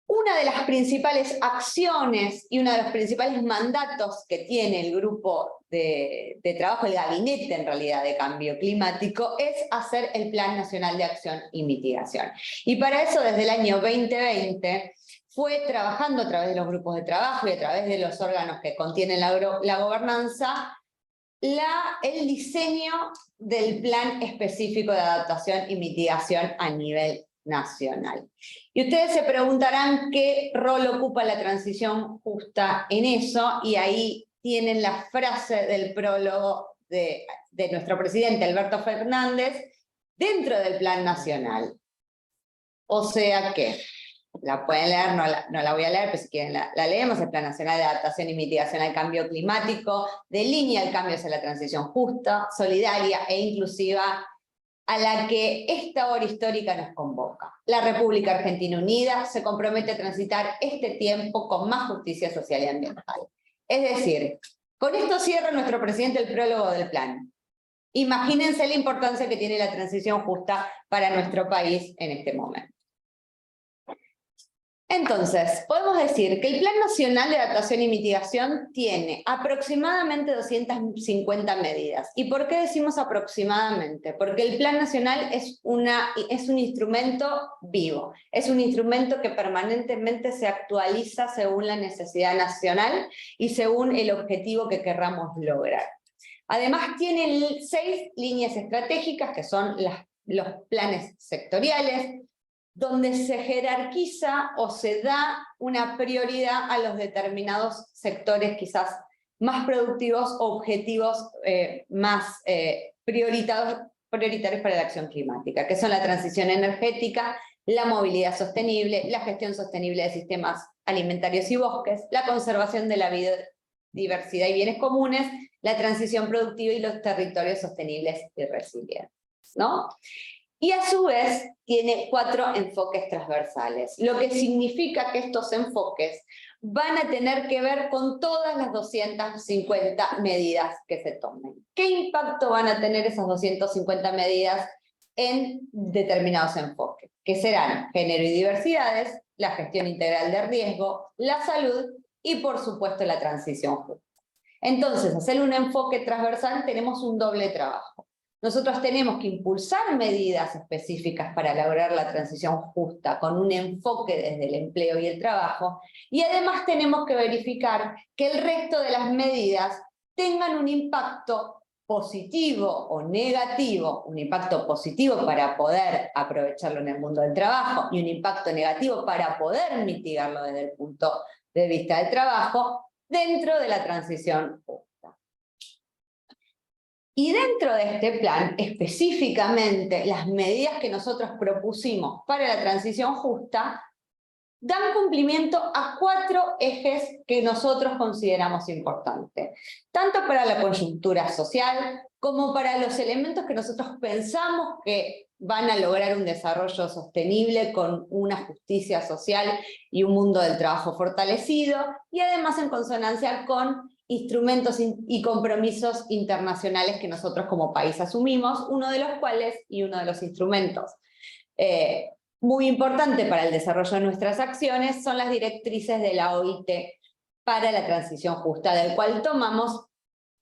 Una de las principales acciones y uno de los principales mandatos que tiene el grupo de trabajo, el gabinete en realidad de cambio climático, es hacer el Plan Nacional de Acción y Mitigación. Y para eso desde el año 2020 fue trabajando a través de los grupos de trabajo y a través de los órganos que contienen la gobernanza, el diseño del plan específico de adaptación y mitigación a nivel nacional. Y ustedes se preguntarán qué rol ocupa la transición justa en eso, y ahí tienen la frase del prólogo de nuestro presidente Alberto Fernández dentro del plan nacional. O sea que, la pueden leer, no la voy a leer, pero si quieren la leemos. El Plan Nacional de Adaptación y Mitigación al Cambio Climático delinea el cambio hacia la transición justa, solidaria e inclusiva a la que esta hora histórica nos convoca. La República Argentina Unida se compromete a transitar este tiempo con más justicia social y ambiental. Es decir, con esto cierra nuestro presidente el prólogo del plan. Imagínense la importancia que tiene la transición justa para nuestro país en este momento. Entonces, podemos decir que el Plan Nacional de Adaptación y Mitigación tiene aproximadamente 250 medidas. ¿Y por qué decimos aproximadamente? Porque el Plan Nacional es un instrumento vivo, es un instrumento que permanentemente se actualiza según la necesidad nacional y según el objetivo que querramos lograr. Además tiene 6 líneas estratégicas, que son los planes sectoriales, donde se jerarquiza o se da una prioridad a los determinados sectores quizás más productivos o objetivos más prioritarios para la acción climática, que son la transición energética, la movilidad sostenible, la gestión sostenible de sistemas alimentarios y bosques, la conservación de la biodiversidad y bienes comunes, la transición productiva y los territorios sostenibles y resilientes, ¿no? Y a su vez tiene 4 enfoques transversales, lo que significa que estos enfoques van a tener que ver con todas las 250 medidas que se tomen. ¿Qué impacto van a tener esas 250 medidas en determinados enfoques? Que serán género y diversidades, la gestión integral de riesgo, la salud y por supuesto la transición justa. Entonces, hacer un enfoque transversal tenemos un doble trabajo. nosotros tenemos que impulsar medidas específicas para lograr la transición justa, con un enfoque desde el empleo y el trabajo, y además tenemos que verificar que el resto de las medidas tengan un impacto positivo o negativo, un impacto positivo para poder aprovecharlo en el mundo del trabajo y un impacto negativo para poder mitigarlo desde el punto de vista del trabajo dentro de la transición justa. Y dentro de este plan, específicamente, las medidas que nosotros propusimos para la transición justa dan cumplimiento a 4 ejes que nosotros consideramos importantes, tanto para la coyuntura social como para los elementos que nosotros pensamos que van a lograr un desarrollo sostenible con una justicia social y un mundo del trabajo fortalecido, y además en consonancia con instrumentos y compromisos internacionales que nosotros como país asumimos, uno de los cuales y uno de los instrumentos muy importante para el desarrollo de nuestras acciones son las directrices de la OIT para la transición justa, del cual tomamos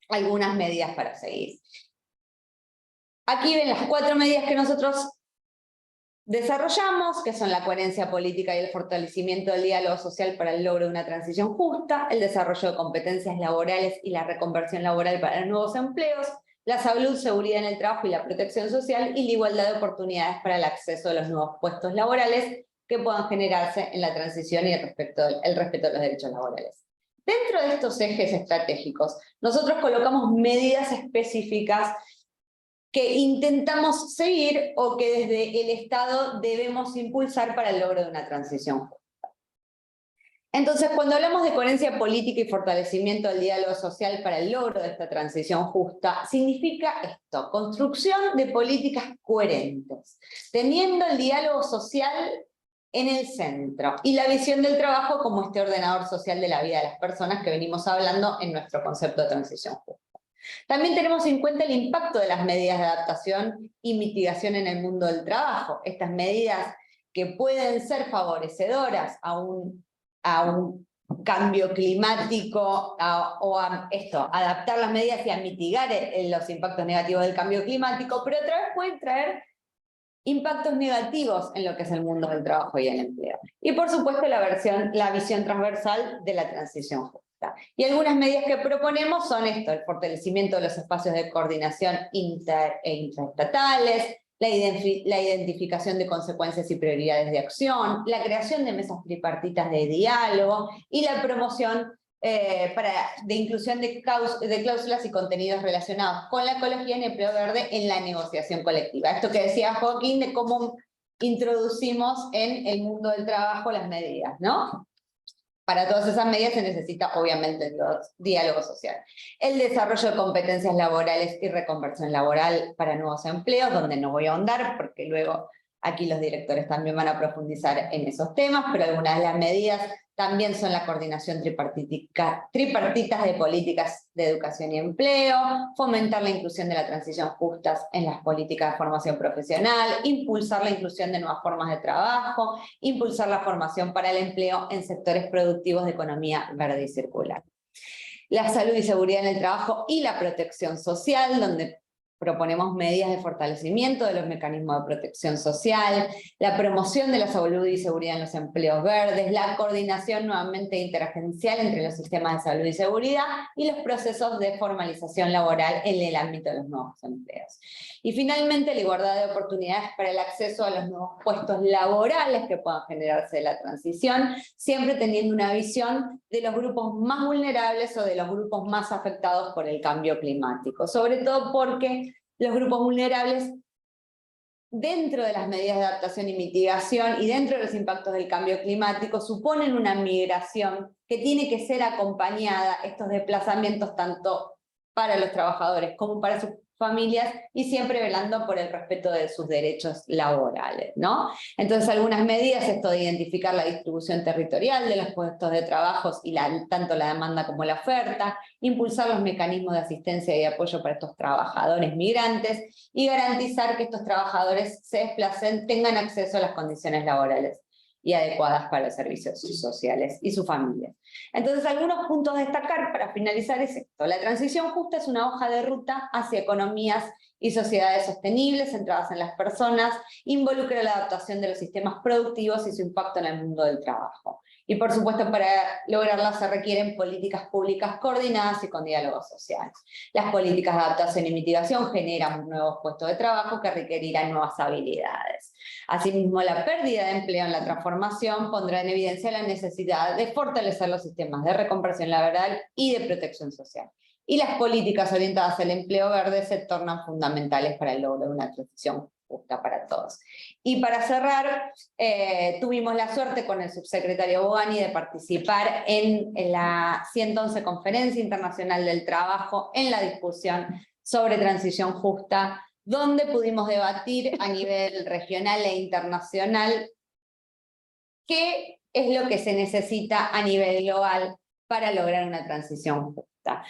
algunas medidas para seguir. Aquí ven las 4 medidas que nosotros desarrollamos, que son la coherencia política y el fortalecimiento del diálogo social para el logro de una transición justa, el desarrollo de competencias laborales y la reconversión laboral para nuevos empleos, la salud, seguridad en el trabajo y la protección social, y la igualdad de oportunidades para el acceso a los nuevos puestos laborales que puedan generarse en la transición y el respeto de los derechos laborales. Dentro de estos ejes estratégicos, nosotros colocamos medidas específicas que intentamos seguir o que desde el Estado debemos impulsar para el logro de una transición justa. Entonces, cuando hablamos de coherencia política y fortalecimiento del diálogo social para el logro de esta transición justa, significa esto: construcción de políticas coherentes, teniendo el diálogo social en el centro y la visión del trabajo como este ordenador social de la vida de las personas que venimos hablando en nuestro concepto de transición justa. También tenemos en cuenta el impacto de las medidas de adaptación y mitigación en el mundo del trabajo. Estas medidas que pueden ser favorecedoras a un cambio climático, adaptar las medidas y a mitigar los impactos negativos del cambio climático, pero otra vez pueden traer impactos negativos en lo que es el mundo del trabajo y el empleo. Y por supuesto la visión transversal de la transición justa. Y algunas medidas que proponemos son esto: el fortalecimiento de los espacios de coordinación intraestatales, la identificación de consecuencias y prioridades de acción, la creación de mesas tripartitas de diálogo y la promoción de inclusión de cláusulas y contenidos relacionados con la ecología y el empleo verde en la negociación colectiva. Esto que decía Joaquín de cómo introducimos en el mundo del trabajo las medidas, ¿no? Para todas esas medidas se necesita, obviamente, el diálogo social. El desarrollo de competencias laborales y reconversión laboral para nuevos empleos, donde no voy a ahondar, porque luego aquí los directores también van a profundizar en esos temas, pero algunas de las medidas también son la coordinación tripartitas de políticas de educación y empleo, fomentar la inclusión de la transición justa en las políticas de formación profesional, impulsar la inclusión de nuevas formas de trabajo, impulsar la formación para el empleo en sectores productivos de economía verde y circular. La salud y seguridad en el trabajo y la protección social, donde proponemos medidas de fortalecimiento de los mecanismos de protección social, la promoción de la salud y seguridad en los empleos verdes, la coordinación nuevamente interagencial entre los sistemas de salud y seguridad y los procesos de formalización laboral en el ámbito de los nuevos empleos. Y finalmente, la igualdad de oportunidades para el acceso a los nuevos puestos laborales que puedan generarse de la transición, siempre teniendo una visión de los grupos más vulnerables o de los grupos más afectados por el cambio climático, sobre todo porque los grupos vulnerables, dentro de las medidas de adaptación y mitigación y dentro de los impactos del cambio climático, suponen una migración que tiene que ser acompañada, estos desplazamientos, tanto para los trabajadores como para sus familias, y siempre velando por el respeto de sus derechos laborales, ¿no? Entonces, algunas medidas, esto de identificar la distribución territorial de los puestos de trabajo y tanto la demanda como la oferta, impulsar los mecanismos de asistencia y apoyo para estos trabajadores migrantes y garantizar que estos trabajadores se desplacen, tengan acceso a las condiciones laborales y adecuadas para los servicios sociales y sus familias. Entonces, algunos puntos a destacar para finalizar es esto: la transición justa es una hoja de ruta hacia economías y sociedades sostenibles centradas en las personas, involucra la adaptación de los sistemas productivos y su impacto en el mundo del trabajo. Y por supuesto, para lograrla se requieren políticas públicas coordinadas y con diálogo social. Las políticas de adaptación y mitigación generan nuevos puestos de trabajo que requerirán nuevas habilidades. Asimismo, la pérdida de empleo en la transformación pondrá en evidencia la necesidad de fortalecer los sistemas de reconversión laboral y de protección social. Y las políticas orientadas al empleo verde se tornan fundamentales para el logro de una transición justa para todos. Y para cerrar, tuvimos la suerte con el subsecretario Bogani de participar en la 111 Conferencia Internacional del Trabajo en la discusión sobre transición justa, donde pudimos debatir a nivel regional e internacional qué es lo que se necesita a nivel global para lograr una transición justa.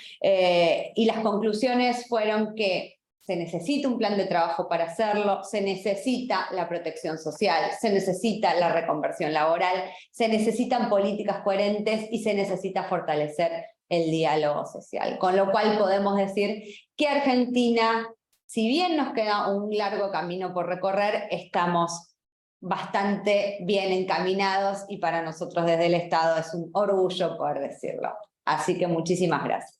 Y las conclusiones fueron que se necesita un plan de trabajo para hacerlo, se necesita la protección social, se necesita la reconversión laboral, se necesitan políticas coherentes y se necesita fortalecer el diálogo social. Con lo cual podemos decir que Argentina, si bien nos queda un largo camino por recorrer, estamos bastante bien encaminados y para nosotros desde el Estado es un orgullo poder decirlo. Así que muchísimas gracias.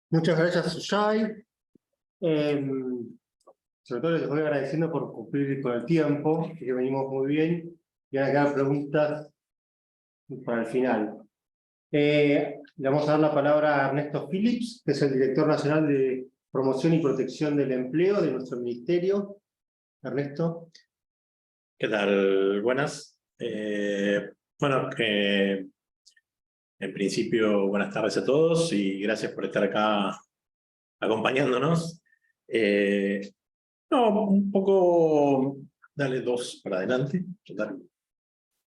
Muchas gracias, Suyay. Sobre todo les estoy agradeciendo por cumplir con el tiempo, que venimos muy bien. Y ahora quedan preguntas para el final. Le vamos a dar la palabra a Ernesto Phillips, que es el Director Nacional de Promoción y Protección del Empleo de nuestro ministerio. Ernesto. ¿Qué tal? Buenas. Bueno, en principio, buenas tardes a todos y gracias por estar acá acompañándonos. Un poco, dale dos para adelante.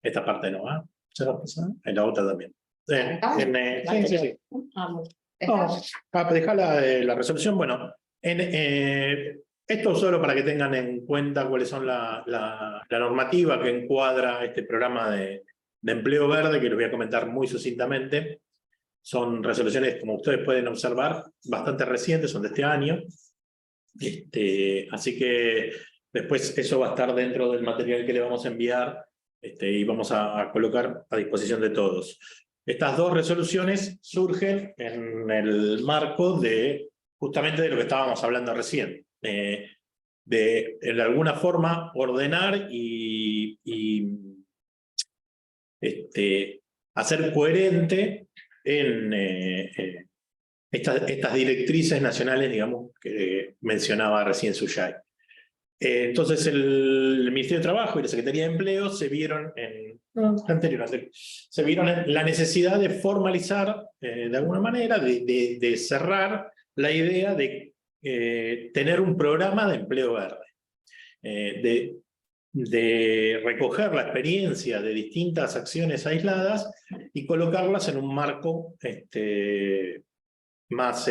Esta parte no va. ¿Se va a pasar? En la otra también. Sí. Dejar la resolución. Bueno, esto solo para que tengan en cuenta cuáles son la normativa que encuadra este programa de empleo verde, que les voy a comentar muy sucintamente. Son resoluciones, como ustedes pueden observar, bastante recientes, son de este año. Así que después eso va a estar dentro del material que le vamos a enviar y vamos a colocar a disposición de todos. Estas dos resoluciones surgen en el marco justamente de lo que estábamos hablando recién. De alguna forma ordenar y hacer coherente en estas directrices nacionales, digamos, que mencionaba recién Suyay. Entonces el Ministerio de Trabajo y la Secretaría de Empleo se vieron en la necesidad de formalizar, de alguna manera, de cerrar la idea de tener un programa de empleo verde, de recoger la experiencia de distintas acciones aisladas y colocarlas en un marco más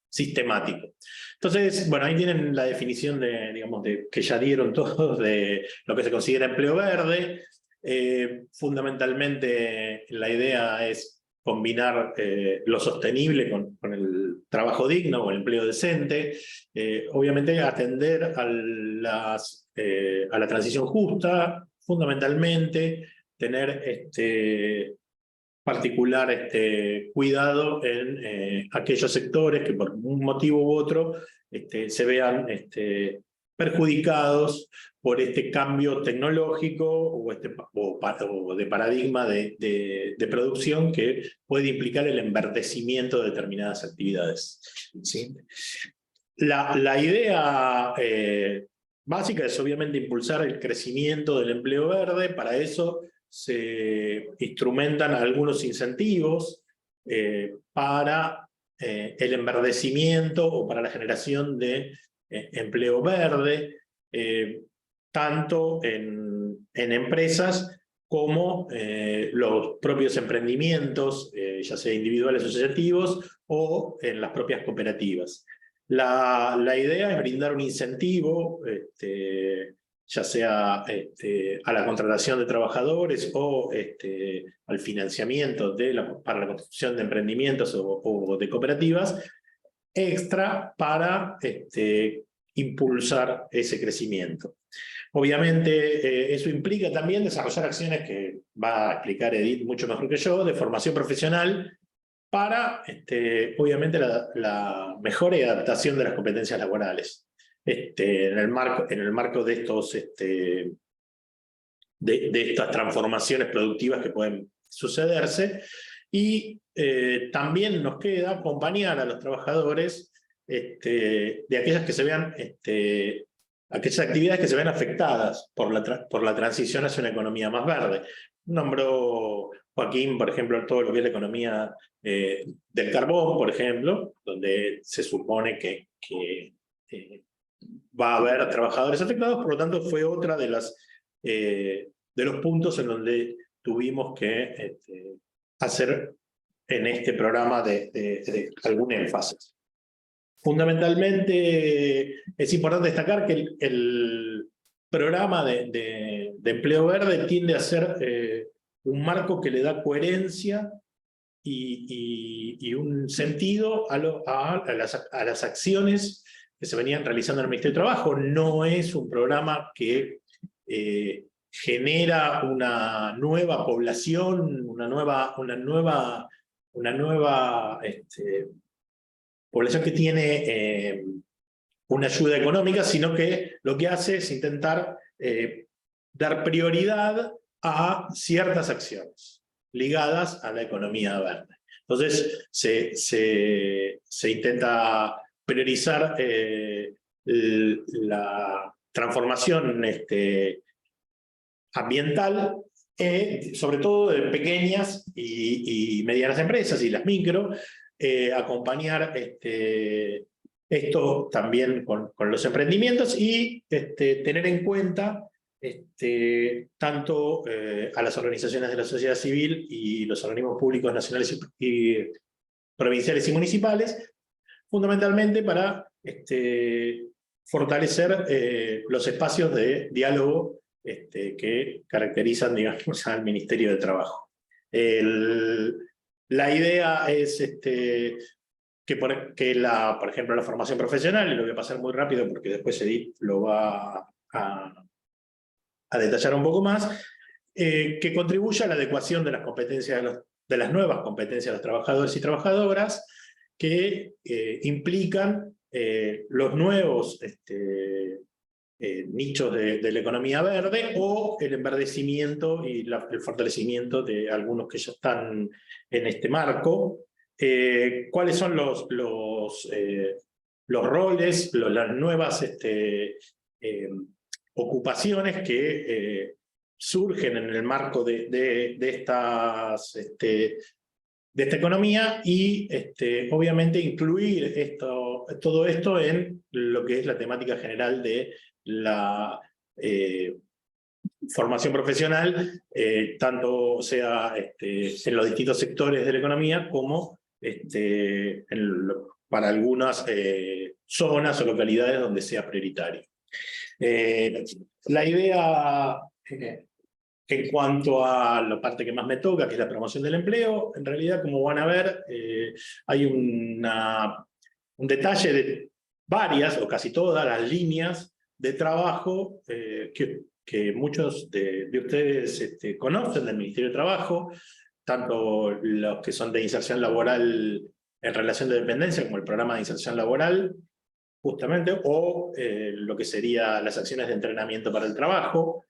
sistemático. Entonces, bueno, ahí tienen la definición que ya dieron todos de lo que se considera empleo verde. Fundamentalmente la idea es combinar lo sostenible con el trabajo digno o el empleo decente, obviamente atender a la transición justa, fundamentalmente tener particular cuidado en aquellos sectores que por un motivo u otro se vean perjudicados por este cambio tecnológico o de paradigma de producción que puede implicar el enverdecimiento de determinadas actividades. ¿Sí? La idea básica es obviamente impulsar el crecimiento del empleo verde. Para eso se instrumentan algunos incentivos para el enverdecimiento o para la generación de empleo verde, tanto en empresas como los propios emprendimientos, ya sea individuales o asociativos, o en las propias cooperativas. La idea es brindar un incentivo, ya sea a la contratación de trabajadores o al financiamiento para la construcción de emprendimientos o de cooperativas, extra para impulsar ese crecimiento. Obviamente eso implica también desarrollar acciones que va a explicar Edith mucho mejor que yo, de formación profesional, para obviamente la mejora y adaptación de las competencias laborales. En el marco de estos de estas transformaciones productivas que pueden sucederse, y también nos queda acompañar a los trabajadores de aquellas que se vean, aquellas actividades que se ven afectadas por la transición hacia una economía más verde. Nombró Joaquín, por ejemplo, todo lo que es la economía del carbón, por ejemplo, donde se supone que va a haber trabajadores afectados, por lo tanto fue otra de los puntos en donde tuvimos que hacer en este programa de algún énfasis. Fundamentalmente es importante destacar que el programa de empleo verde tiende a ser un marco que le da coherencia y un sentido a las acciones que se venían realizando en el Ministerio de Trabajo. No es un programa que genera una nueva población, una nueva población que tiene una ayuda económica, sino que lo que hace es intentar dar prioridad a ciertas acciones ligadas a la economía verde. Entonces se intenta priorizar la transformación ambiental, sobre todo de pequeñas y medianas empresas y las micro, acompañar esto también con los emprendimientos y tener en cuenta tanto a las organizaciones de la sociedad civil y los organismos públicos nacionales y provinciales y municipales, fundamentalmente para fortalecer los espacios de diálogo que caracterizan, digamos, al Ministerio de Trabajo. La idea es por ejemplo, la formación profesional, y lo voy a pasar muy rápido porque después Edith lo va a detallar un poco más, que contribuya a la adecuación de las competencias de las nuevas competencias de los trabajadores y trabajadoras que implican los nuevos nichos de la economía verde o el enverdecimiento y el fortalecimiento de algunos que ya están en este marco. ¿Cuáles son los roles, las nuevas ocupaciones que surgen en el marco de esta economía y obviamente incluir todo esto en lo que es la temática general de la formación profesional, tanto sea en los distintos sectores de la economía como para algunas zonas o localidades donde sea prioritario. La idea en cuanto a la parte que más me toca, que es la promoción del empleo, en realidad, como van a ver, hay un detalle de varias o casi todas las líneas de trabajo que muchos de ustedes conocen del Ministerio de Trabajo, tanto los que son de inserción laboral en relación de dependencia, como el programa de inserción laboral, justamente, o lo que serían las acciones de entrenamiento para el trabajo,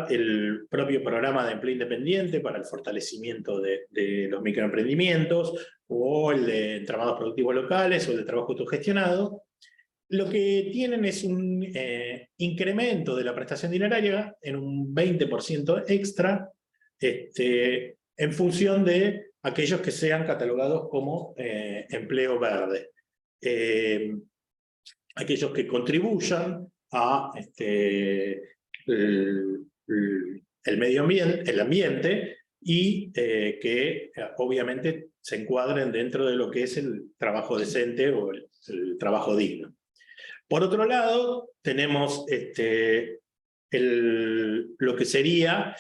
el propio programa de empleo independiente para el fortalecimiento de los microemprendimientos, o el de entramados productivos locales, o el de trabajo autogestionado. Lo que tienen es un incremento de la prestación dineraria en un 20% extra, en función de aquellos que sean catalogados como empleo verde. Aquellos que contribuyan a el medio ambiente, el ambiente, y que obviamente se encuadren dentro de lo que es el trabajo decente o el trabajo digno. Por otro lado, tenemos lo que sería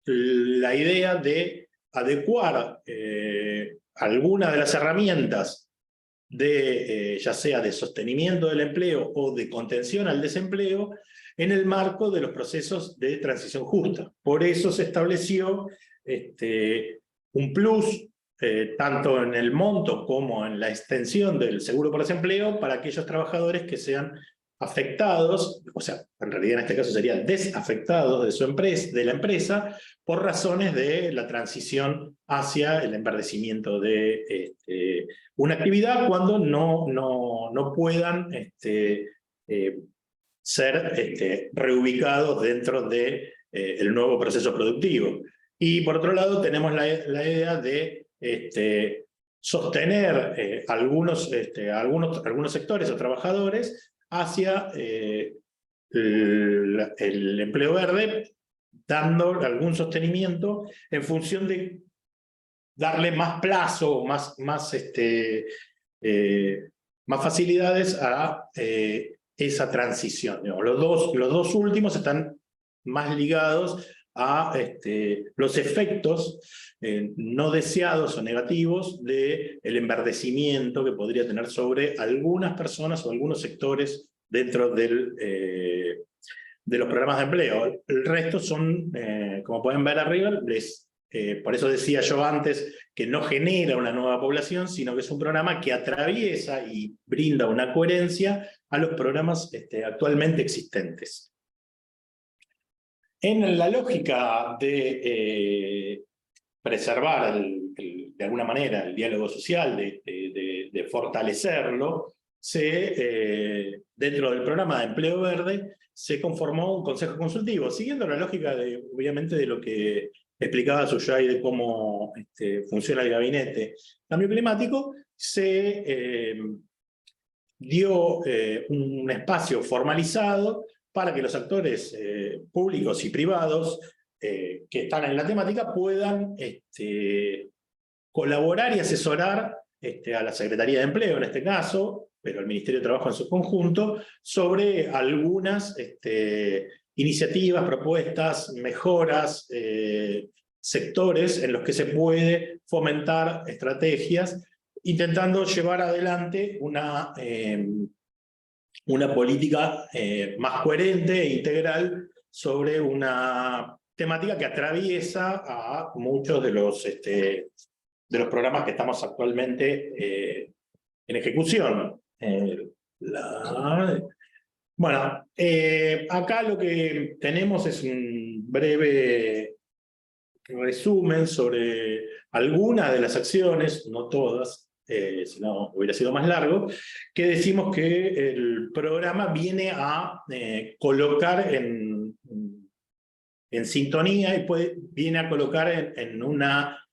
la idea de adecuar algunas de las herramientas ya sea de sostenimiento del empleo o de contención al desempleo, en el marco de los procesos de transición justa. Por eso se estableció un plus, tanto en el monto como en la extensión del seguro por desempleo, para aquellos trabajadores que sean afectados, o sea, en realidad en este caso serían desafectados de su empresa, de la empresa, por razones de la transición hacia el enverdecimiento de una actividad, cuando no puedan ser reubicados dentro de el nuevo proceso productivo. Y por otro lado tenemos la idea de sostener algunos sectores o trabajadores hacia el empleo verde, dando algún sostenimiento en función de darle más plazo, más facilidades a esa transición. Los dos últimos están más ligados a los efectos no deseados o negativos del enverdecimiento que podría tener sobre algunas personas o algunos sectores dentro de los programas de empleo. El resto son, como pueden ver arriba, por eso decía yo antes que no genera una nueva población, sino que es un programa que atraviesa y brinda una coherencia a los programas actualmente existentes. En la lógica de preservar de alguna manera el diálogo social, de fortalecerlo, dentro del programa de empleo verde se conformó un consejo consultivo, siguiendo la lógica obviamente de lo que explicaba Suyay de cómo funciona el gabinete cambio climático. Se dio un espacio formalizado para que los actores públicos y privados que están en la temática puedan colaborar y asesorar a la Secretaría de Empleo, en este caso, pero al Ministerio de Trabajo en su conjunto, sobre algunas iniciativas, propuestas, mejoras, sectores en los que se puede fomentar estrategias, intentando llevar adelante una política más coherente e integral sobre una temática que atraviesa a muchos de los programas que estamos actualmente en ejecución. Bueno, acá lo que tenemos es un breve resumen sobre algunas de las acciones, no todas, si no hubiera sido más largo, que decimos que el programa viene a colocar en sintonía y viene a colocar en una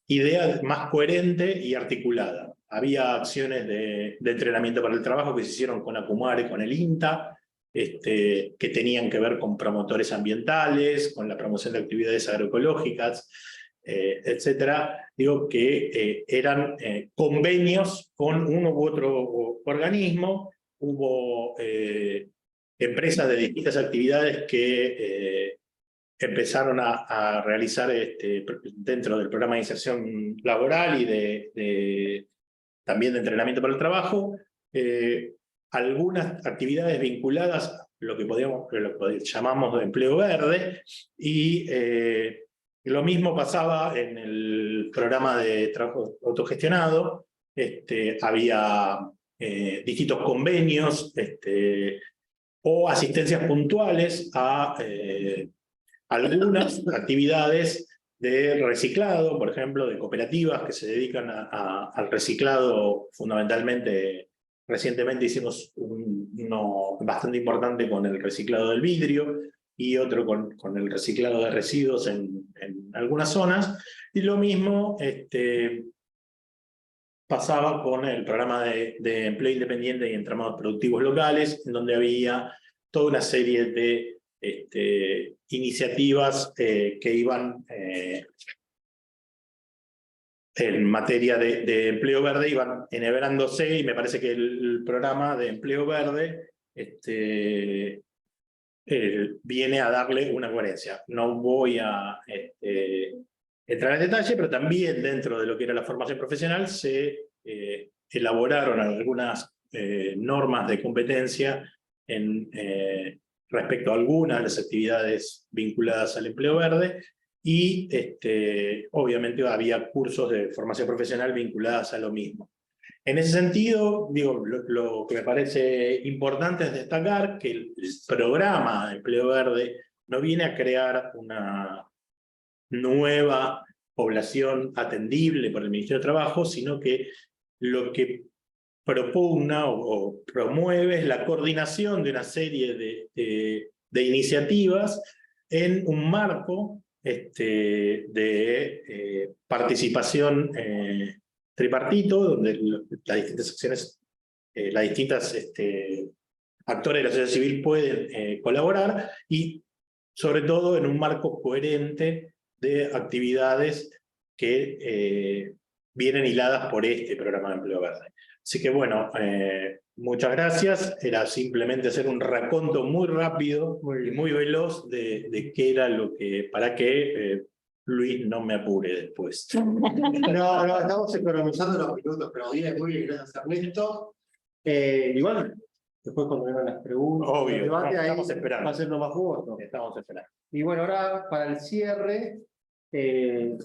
idea más coherente y articulada. Había acciones de entrenamiento para el trabajo que se hicieron con Acumare, con el INTA, que tenían que ver con promotores ambientales, con la promoción de actividades agroecológicas, etcétera. Digo que eran convenios con uno u otro organismo. Hubo empresas de distintas actividades que empezaron a realizar dentro del programa de inserción laboral y también de entrenamiento para el trabajo, algunas actividades vinculadas a lo que llamamos de empleo verde, y lo mismo pasaba en el programa de trabajo autogestionado. Había distintos convenios o asistencias puntuales a algunas actividades de reciclado, por ejemplo, de cooperativas que se dedican al reciclado fundamentalmente. Recientemente hicimos uno bastante importante con el reciclado del vidrio y otro con el reciclado de residuos en algunas zonas. Y lo mismo pasaba con el programa de empleo independiente y entramados productivos locales, en donde había toda una serie de iniciativas que iban en materia de empleo verde, iban enhebrándose, y me parece que el programa de empleo verde viene a darle una coherencia. No voy a entrar en detalle, pero también dentro de lo que era la formación profesional se elaboraron algunas normas de competencia respecto a algunas de las actividades vinculadas al empleo verde, y obviamente había cursos de formación profesional vinculadas a lo mismo. En ese sentido, digo, lo que me parece importante es destacar que el programa de empleo verde no viene a crear una nueva población atendible por el Ministerio de Trabajo, sino que lo que propugna o promueve es la coordinación de una serie de iniciativas en un marco de participación tripartito, donde las distintas acciones, las distintas actores de la sociedad civil pueden colaborar, y sobre todo en un marco coherente de actividades que vienen hiladas por este programa de empleo verde. Así que bueno, muchas gracias. Era simplemente hacer un raconto muy rápido y muy veloz de qué era lo que, para que Luis no me apure después. No, estamos economizando los minutos, pero bien, muy bien, gracias Ernesto. Igual, después cuando vengan las preguntas, Obvio, el debate, ahí estamos esperando. va a ser lo más jugoso. Estamos esperando. Y bueno, ahora para el cierre, le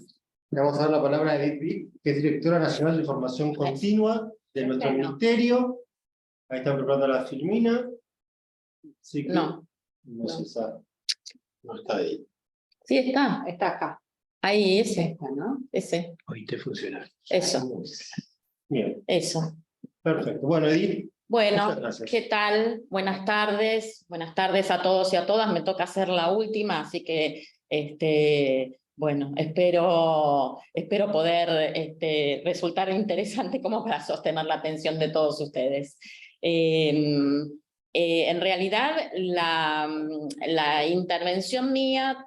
vamos a dar la palabra a Edith Vick, que es Directora Nacional de Formación Continua de nuestro ministerio. Ahí están preparando la filmina. Así que, No. No se sabe. No está ahí. Sí, está. Está acá. Ahí, ese. Esta, ¿no? Ese. Hoy te funciona. Eso. Bien, Eso. perfecto. Bueno, Edith. Bueno, Muchas gracias. ¿qué tal? Buenas tardes a todos y a todas. Me toca hacer la última, así que, bueno, espero poder resultar interesante como para sostener la atención de todos ustedes. En realidad, la intervención mía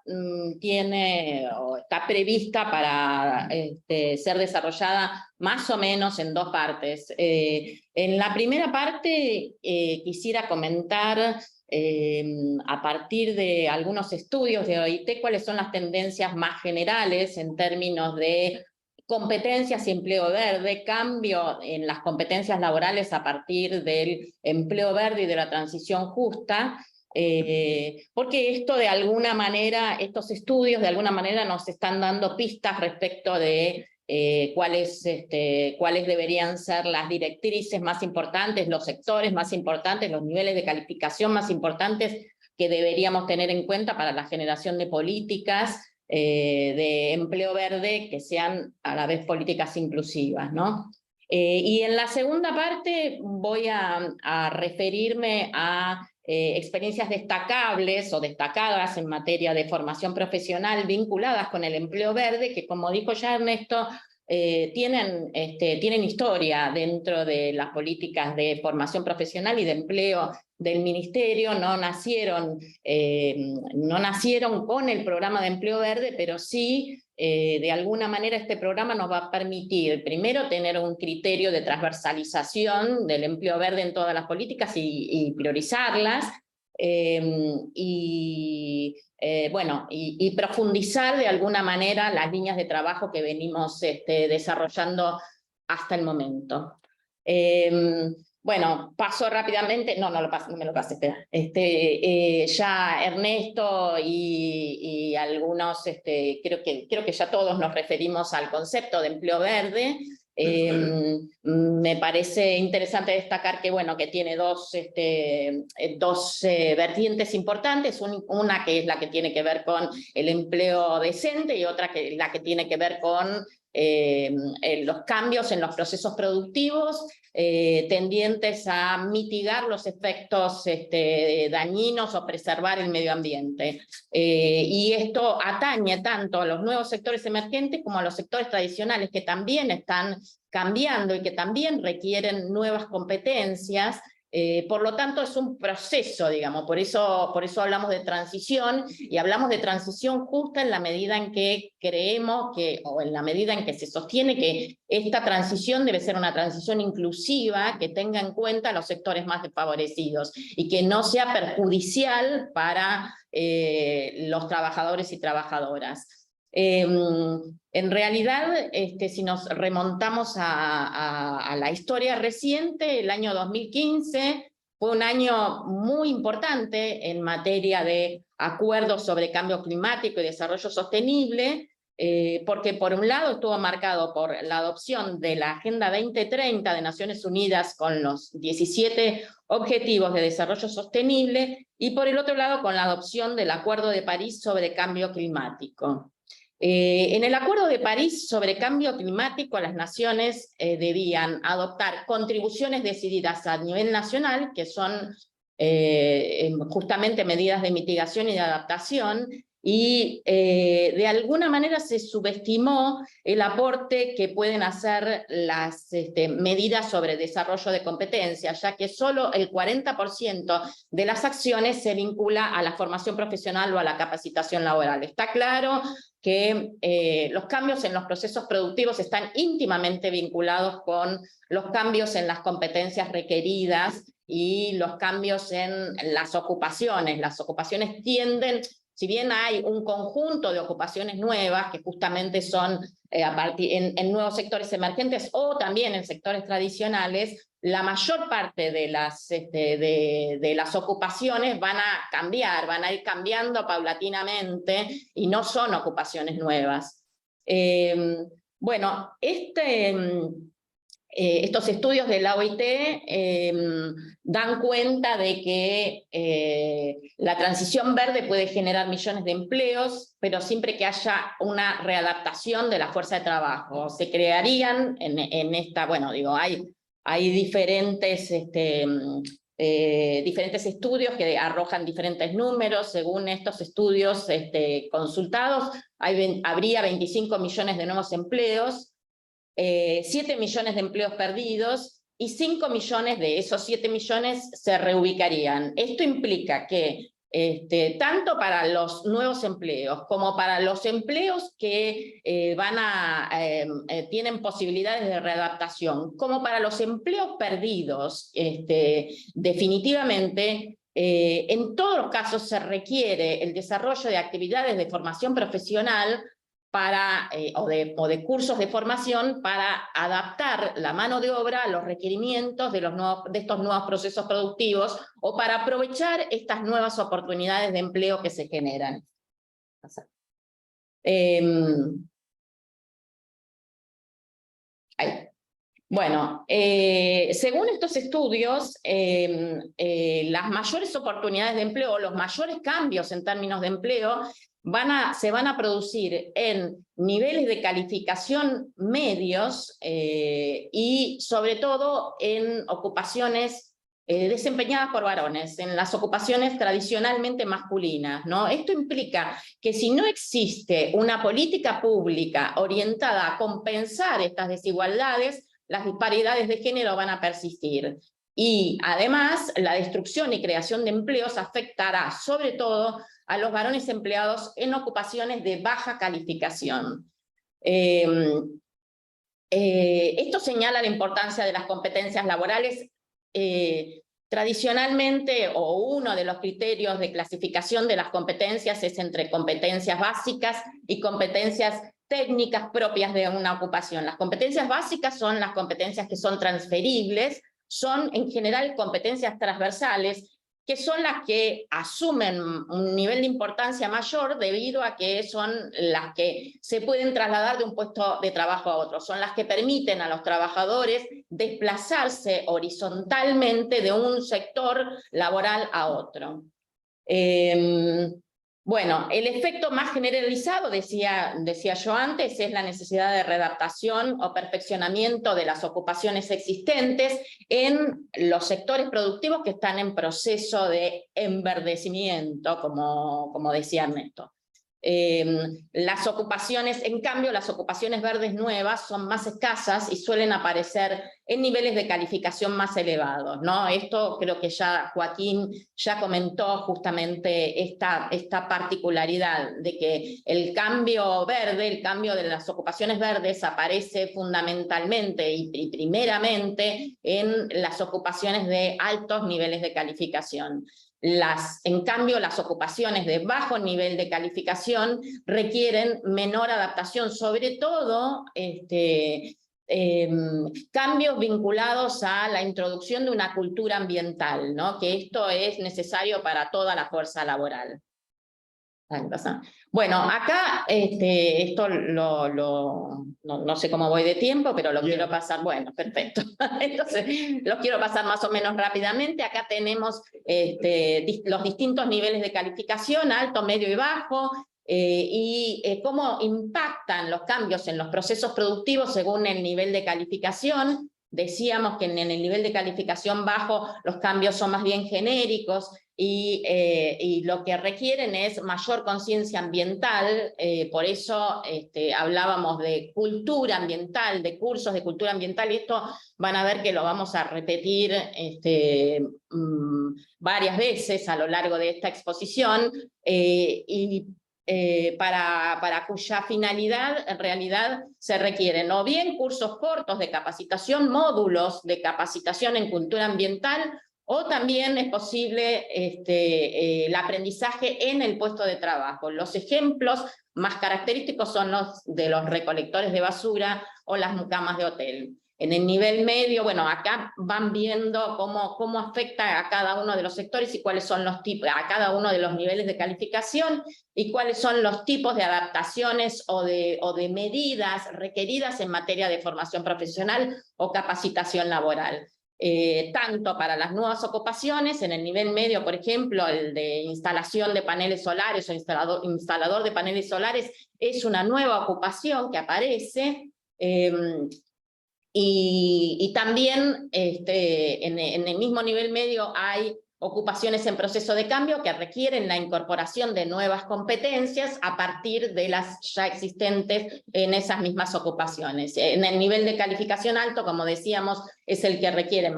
tiene o está prevista para ser desarrollada más o menos en dos partes. En la primera parte quisiera comentar a partir de algunos estudios de OIT cuáles son las tendencias más generales en términos de competencias y empleo verde, cambio en las competencias laborales a partir del empleo verde y de la transición justa, porque esto de alguna manera, estos estudios de alguna manera nos están dando pistas respecto de cuáles deberían ser las directrices más importantes, los sectores más importantes, los niveles de calificación más importantes que deberíamos tener en cuenta para la generación de políticas de empleo verde que sean a la vez políticas inclusivas, ¿no? Y en la segunda parte voy a referirme a experiencias destacables o destacadas en materia de formación profesional vinculadas con el empleo verde, que como dijo ya Ernesto, tienen historia dentro de las políticas de formación profesional y de empleo del ministerio, no nacieron con el programa de empleo verde, pero sí, de alguna manera este programa nos va a permitir, primero, tener un criterio de transversalización del empleo verde en todas las políticas y priorizarlas, y profundizar de alguna manera las líneas de trabajo que venimos desarrollando hasta el momento. Bueno, paso rápidamente, no me lo pases, espera. Ya Ernesto y algunos, creo que ya todos nos referimos al concepto de empleo verde. Me parece interesante destacar que, bueno, que tiene dos vertientes importantes, una que es la que tiene que ver con el empleo decente y otra que la que tiene que ver con los cambios en los procesos productivos tendientes a mitigar los efectos dañinos o preservar el medio ambiente. Y esto atañe tanto a los nuevos sectores emergentes como a los sectores tradicionales que también están cambiando y que también requieren nuevas competencias. Por lo tanto, es un proceso, digamos, por eso hablamos de transición, y hablamos de transición justa en la medida en que creemos que, o en la medida en que se sostiene que esta transición debe ser una transición inclusiva, que tenga en cuenta a los sectores más desfavorecidos, y que no sea perjudicial para los trabajadores y trabajadoras. En realidad, si nos remontamos a la historia reciente, el año 2015 fue un año muy importante en materia de acuerdos sobre cambio climático y desarrollo sostenible, porque por un lado estuvo marcado por la adopción de la Agenda 2030 de Naciones Unidas con los 17 Objetivos de Desarrollo Sostenible, y por el otro lado con la adopción del Acuerdo de París sobre Cambio Climático. En el Acuerdo de París sobre Cambio Climático, las naciones debían adoptar contribuciones decididas a nivel nacional, que son justamente medidas de mitigación y de adaptación, y de alguna manera se subestimó el aporte que pueden hacer las medidas sobre desarrollo de competencias, ya que solo el 40% de las acciones se vincula a la formación profesional o a la capacitación laboral. Está claro que los cambios en los procesos productivos están íntimamente vinculados con los cambios en las competencias requeridas y los cambios en las ocupaciones. Las ocupaciones tienden, si bien hay un conjunto de ocupaciones nuevas, que justamente son en nuevos sectores emergentes o también en sectores tradicionales, la mayor parte de las ocupaciones van a cambiar, van a ir cambiando paulatinamente y no son ocupaciones nuevas. Bueno, estos estudios de la OIT dan cuenta de que la transición verde puede generar millones de empleos, pero siempre que haya una readaptación de la fuerza de trabajo. Se crearían en esta, bueno, digo, hay diferentes estudios que arrojan diferentes números. Según estos estudios consultados, habría 25 millones de nuevos empleos, 7 millones de empleos perdidos, y 5 millones de esos 7 millones se reubicarían. Esto implica que tanto para los nuevos empleos como para los empleos que tienen posibilidades de readaptación, como para los empleos perdidos, definitivamente en todos los casos se requiere el desarrollo de actividades de formación profesional o de cursos de formación para adaptar la mano de obra a los requerimientos de estos nuevos procesos productivos, o para aprovechar estas nuevas oportunidades de empleo que se generan. Bueno, según estos estudios, las mayores oportunidades de empleo, los mayores cambios en términos de empleo, se van a producir en niveles de calificación medios y sobre todo en ocupaciones desempeñadas por varones, en las ocupaciones tradicionalmente masculinas, ¿no? Esto implica que si no existe una política pública orientada a compensar estas desigualdades, las disparidades de género van a persistir. Y además, la destrucción y creación de empleos afectará sobre todo a los varones empleados en ocupaciones de baja calificación. Esto señala la importancia de las competencias laborales. Tradicionalmente, o uno de los criterios de clasificación de las competencias es entre competencias básicas y competencias técnicas propias de una ocupación. Las competencias básicas son las competencias que son transferibles, son en general competencias transversales, que son las que asumen un nivel de importancia mayor debido a que son las que se pueden trasladar de un puesto de trabajo a otro, son las que permiten a los trabajadores desplazarse horizontalmente de un sector laboral a otro. Bueno, el efecto más generalizado, decía yo antes, es la necesidad de readaptación o perfeccionamiento de las ocupaciones existentes en los sectores productivos que están en proceso de enverdecimiento, como decía Ernesto. Las ocupaciones, en cambio, las ocupaciones verdes nuevas son más escasas y suelen aparecer en niveles de calificación más elevados, ¿no? Esto creo que ya Joaquín ya comentó justamente esta particularidad de que el cambio verde, el cambio de las ocupaciones verdes aparece fundamentalmente y primeramente en las ocupaciones de altos niveles de calificación. En cambio, las ocupaciones de bajo nivel de calificación requieren menor adaptación, sobre todo cambios vinculados a la introducción de una cultura ambiental, ¿no? Que esto es necesario para toda la fuerza laboral. Bueno, acá esto no sé cómo voy de tiempo, pero lo quiero pasar, bueno, perfecto. Entonces, lo quiero pasar más o menos rápidamente. Acá tenemos los distintos niveles de calificación, alto, medio y bajo, y cómo impactan los cambios en los procesos productivos según el nivel de calificación. Decíamos que en el nivel de calificación bajo los cambios son más bien genéricos, y lo que requieren es mayor conciencia ambiental, por eso hablábamos de cultura ambiental, de cursos de cultura ambiental, y esto van a ver que lo vamos a repetir varias veces a lo largo de esta exposición, para cuya finalidad en realidad se requieren o bien cursos cortos de capacitación, módulos de capacitación en cultura ambiental, o también es posible el aprendizaje en el puesto de trabajo. Los ejemplos más característicos son los de los recolectores de basura o las mucamas de hotel. En el nivel medio, bueno, acá van viendo cómo afecta a cada uno de los sectores y cuáles son los tipos, a cada uno de los niveles de calificación, y cuáles son los tipos de adaptaciones o de medidas requeridas en materia de formación profesional o capacitación laboral. Tanto para las nuevas ocupaciones, en el nivel medio, por ejemplo, el de instalación de paneles solares o instalador de paneles solares, es una nueva ocupación que aparece, y también en el mismo nivel medio hay ocupaciones en proceso de cambio que requieren la incorporación de nuevas competencias a partir de las ya existentes en esas mismas ocupaciones. En el nivel de calificación alto, como decíamos, es el que requiere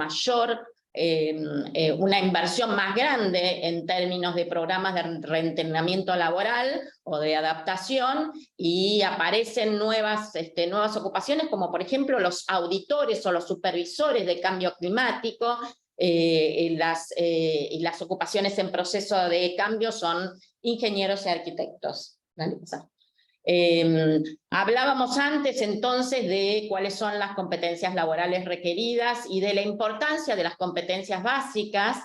una inversión más grande en términos de programas de reentrenamiento laboral o de adaptación, y aparecen nuevas ocupaciones, como por ejemplo los auditores o los supervisores de cambio climático. Y las ocupaciones en proceso de cambio son ingenieros y arquitectos. Hablábamos antes entonces de cuáles son las competencias laborales requeridas y de la importancia de las competencias básicas,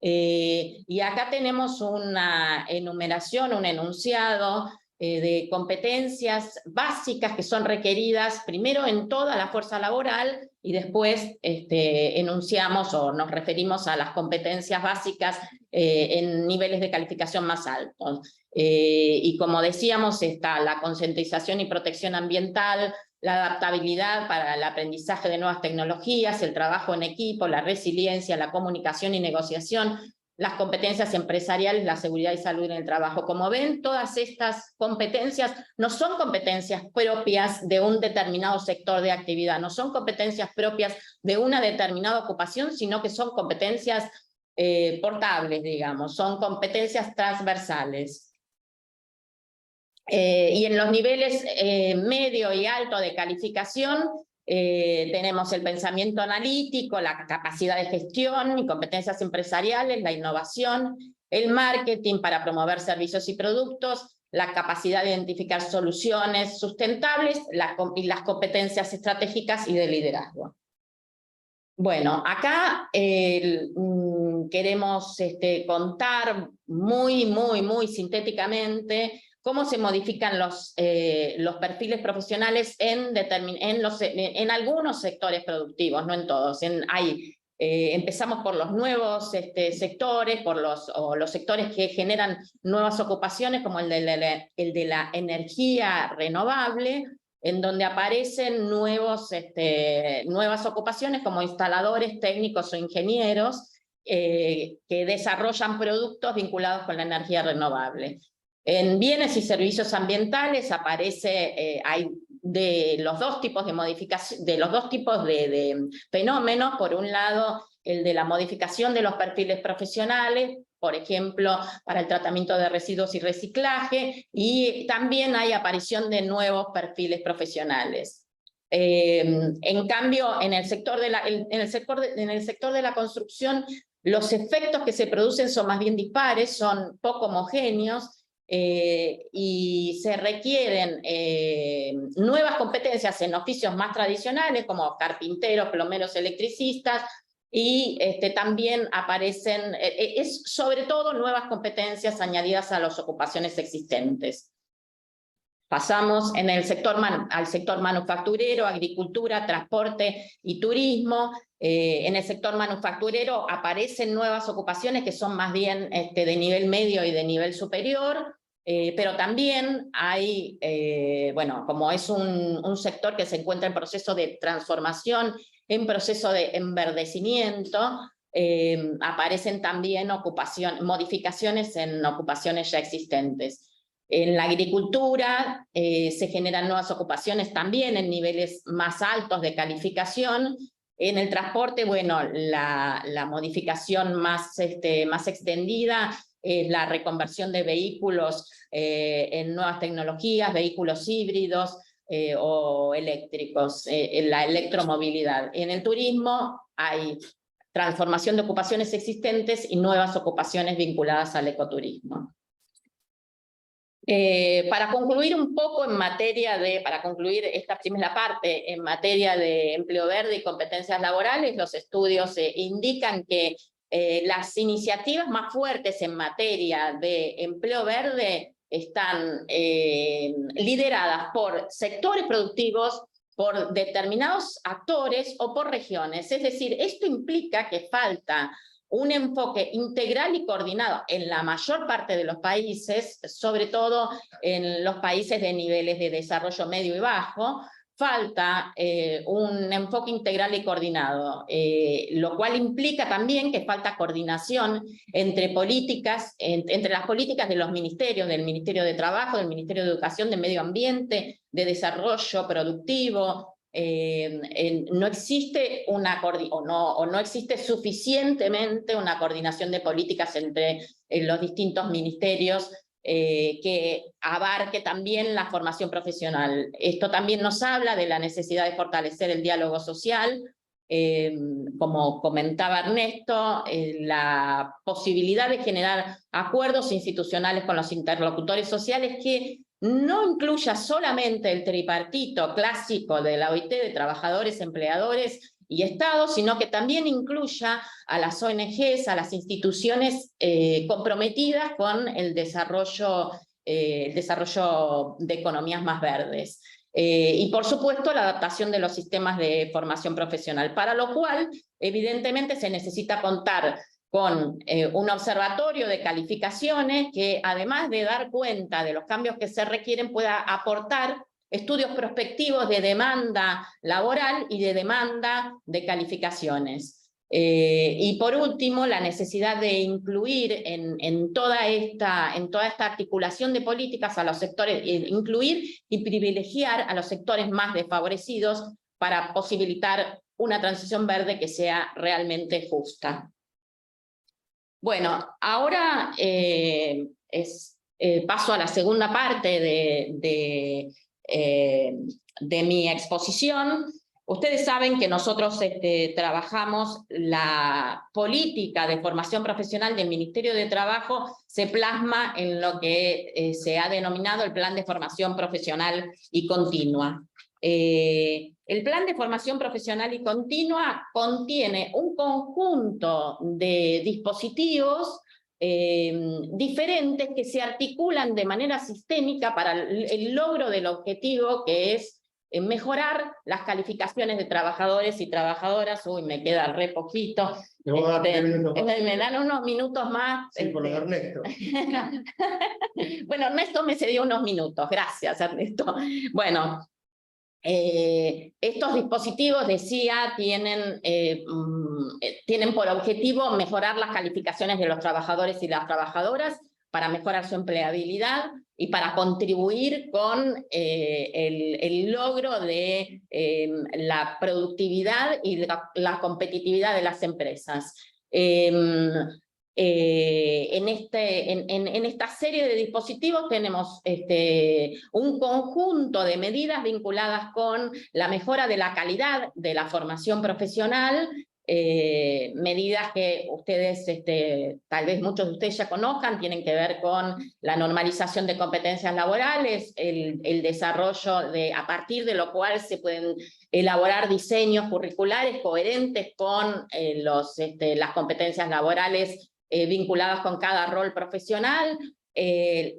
y acá tenemos una enumeración, un enunciado de competencias básicas que son requeridas primero en toda la fuerza laboral, y después enunciamos o nos referimos a las competencias básicas en niveles de calificación más altos. Y como decíamos, está la concientización y protección ambiental, la adaptabilidad para el aprendizaje de nuevas tecnologías, el trabajo en equipo, la resiliencia, la comunicación y negociación, las competencias empresariales, la seguridad y salud en el trabajo. Como ven, todas estas competencias no son competencias propias de un determinado sector de actividad, no son competencias propias de una determinada ocupación, sino que son competencias portables, digamos, son competencias transversales. Y en los niveles medio y alto de calificación, tenemos el pensamiento analítico, la capacidad de gestión y competencias empresariales, la innovación, el marketing para promover servicios y productos, la capacidad de identificar soluciones sustentables y las competencias estratégicas y de liderazgo. Bueno, acá queremos contar muy sintéticamente cómo se modifican los perfiles profesionales en algunos sectores productivos, no en todos. Empezamos por los nuevos sectores, los sectores que generan nuevas ocupaciones, como el de la energía renovable, en donde aparecen nuevas ocupaciones como instaladores, técnicos o ingenieros que desarrollan productos vinculados con la energía renovable. En bienes y servicios ambientales hay de los dos tipos de modificación, de los dos tipos de fenómenos. Por un lado, el de la modificación de los perfiles profesionales, por ejemplo, para el tratamiento de residuos y reciclaje, y también hay aparición de nuevos perfiles profesionales. En cambio, en el sector de la construcción, los efectos que se producen son más bien dispares, son poco homogéneos, y se requieren nuevas competencias en oficios más tradicionales, como carpinteros, plomeros, electricistas, y también aparecen, sobre todo, nuevas competencias añadidas a las ocupaciones existentes. Pasamos en el al sector manufacturero, agricultura, transporte y turismo. En el sector manufacturero aparecen nuevas ocupaciones que son más bien de nivel medio y de nivel superior, pero también hay, bueno, como es un sector que se encuentra en proceso de transformación, en proceso de enverdecimiento, aparecen también modificaciones en ocupaciones ya existentes. En la agricultura se generan nuevas ocupaciones también en niveles más altos de calificación. En el transporte, bueno, la modificación más extendida es la reconversión de vehículos en nuevas tecnologías, vehículos híbridos o eléctricos, en la electromovilidad. En el turismo hay transformación de ocupaciones existentes y nuevas ocupaciones vinculadas al ecoturismo. Para concluir un poco en materia para concluir esta primera parte, en materia de empleo verde y competencias laborales, los estudios indican que las iniciativas más fuertes en materia de empleo verde están lideradas por sectores productivos, por determinados actores o por regiones. Es decir, esto implica que falta un enfoque integral y coordinado en la mayor parte de los países, sobre todo en los países de niveles de desarrollo medio y bajo. Falta un enfoque integral y coordinado, lo cual implica también que falta coordinación entre entre las políticas de los ministerios, del Ministerio de Trabajo, del Ministerio de Educación, de Medio Ambiente, de Desarrollo Productivo. No existe no existe suficientemente una coordinación de políticas entre los distintos ministerios que abarque también la formación profesional. Esto también nos habla de la necesidad de fortalecer el diálogo social, como comentaba Ernesto, la posibilidad de generar acuerdos institucionales con los interlocutores sociales que no incluya solamente el tripartito clásico de la OIT de trabajadores, empleadores y Estado, sino que también incluya a las ONGs, a las instituciones comprometidas con el desarrollo de economías más verdes. Y por supuesto la adaptación de los sistemas de formación profesional, para lo cual evidentemente se necesita contar con un observatorio de calificaciones que, además de dar cuenta de los cambios que se requieren, pueda aportar estudios prospectivos de demanda laboral y de demanda de calificaciones. Y por último, la necesidad de incluir en toda esta articulación de políticas a los sectores, incluir y privilegiar a los sectores más desfavorecidos para posibilitar una transición verde que sea realmente justa. Bueno, ahora paso a la segunda parte de mi exposición. Ustedes saben que nosotros trabajamos la política de formación profesional del Ministerio de Trabajo, se plasma en lo que se ha denominado el Plan de Formación Profesional y Continua. El Plan de Formación Profesional y Continua contiene un conjunto de dispositivos diferentes que se articulan de manera sistémica para el logro del objetivo, que es mejorar las calificaciones de trabajadores y trabajadoras. Uy, me queda re poquito. Me dan unos minutos más. Sí, por lo de Ernesto. Bueno, Ernesto me cedió unos minutos. Gracias, Ernesto. Bueno, estos dispositivos, decía, tienen por objetivo mejorar las calificaciones de los trabajadores y las trabajadoras para mejorar su empleabilidad y para contribuir con el logro de la productividad y la competitividad de las empresas. En esta serie de dispositivos tenemos un conjunto de medidas vinculadas con la mejora de la calidad de la formación profesional, medidas que ustedes, tal vez muchos de ustedes ya conozcan, tienen que ver con la normalización de competencias laborales, el desarrollo a partir de lo cual se pueden elaborar diseños curriculares coherentes con las competencias laborales vinculadas con cada rol profesional,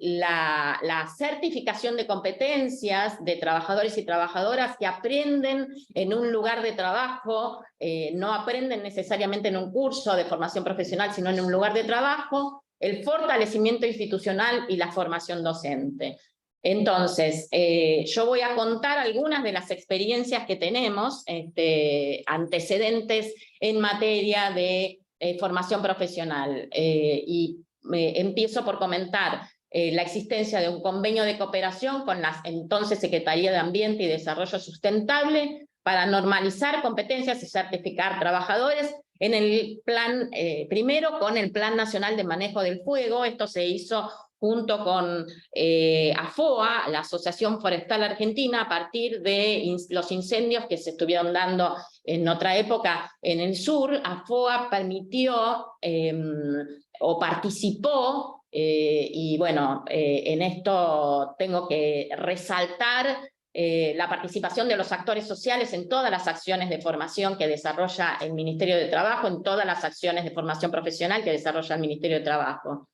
la certificación de competencias de trabajadores y trabajadoras que aprenden en un lugar de trabajo, no aprenden necesariamente en un curso de formación profesional, sino en un lugar de trabajo, el fortalecimiento institucional y la formación docente. Entonces, yo voy a contar algunas de las experiencias que tenemos, antecedentes en materia de formación profesional, y empiezo por comentar la existencia de un convenio de cooperación con la entonces Secretaría de Ambiente y Desarrollo Sustentable para normalizar competencias y certificar trabajadores en el plan, primero con el Plan Nacional de Manejo del Fuego. Esto se hizo junto con AFOA, la Asociación Forestal Argentina, a partir de los incendios que se estuvieron dando en otra época en el sur. AFOA permitió o participó, y bueno, en esto tengo que resaltar la participación de los actores sociales en todas las acciones de formación que desarrolla el Ministerio de Trabajo, en todas las acciones de formación profesional que desarrolla el Ministerio de Trabajo.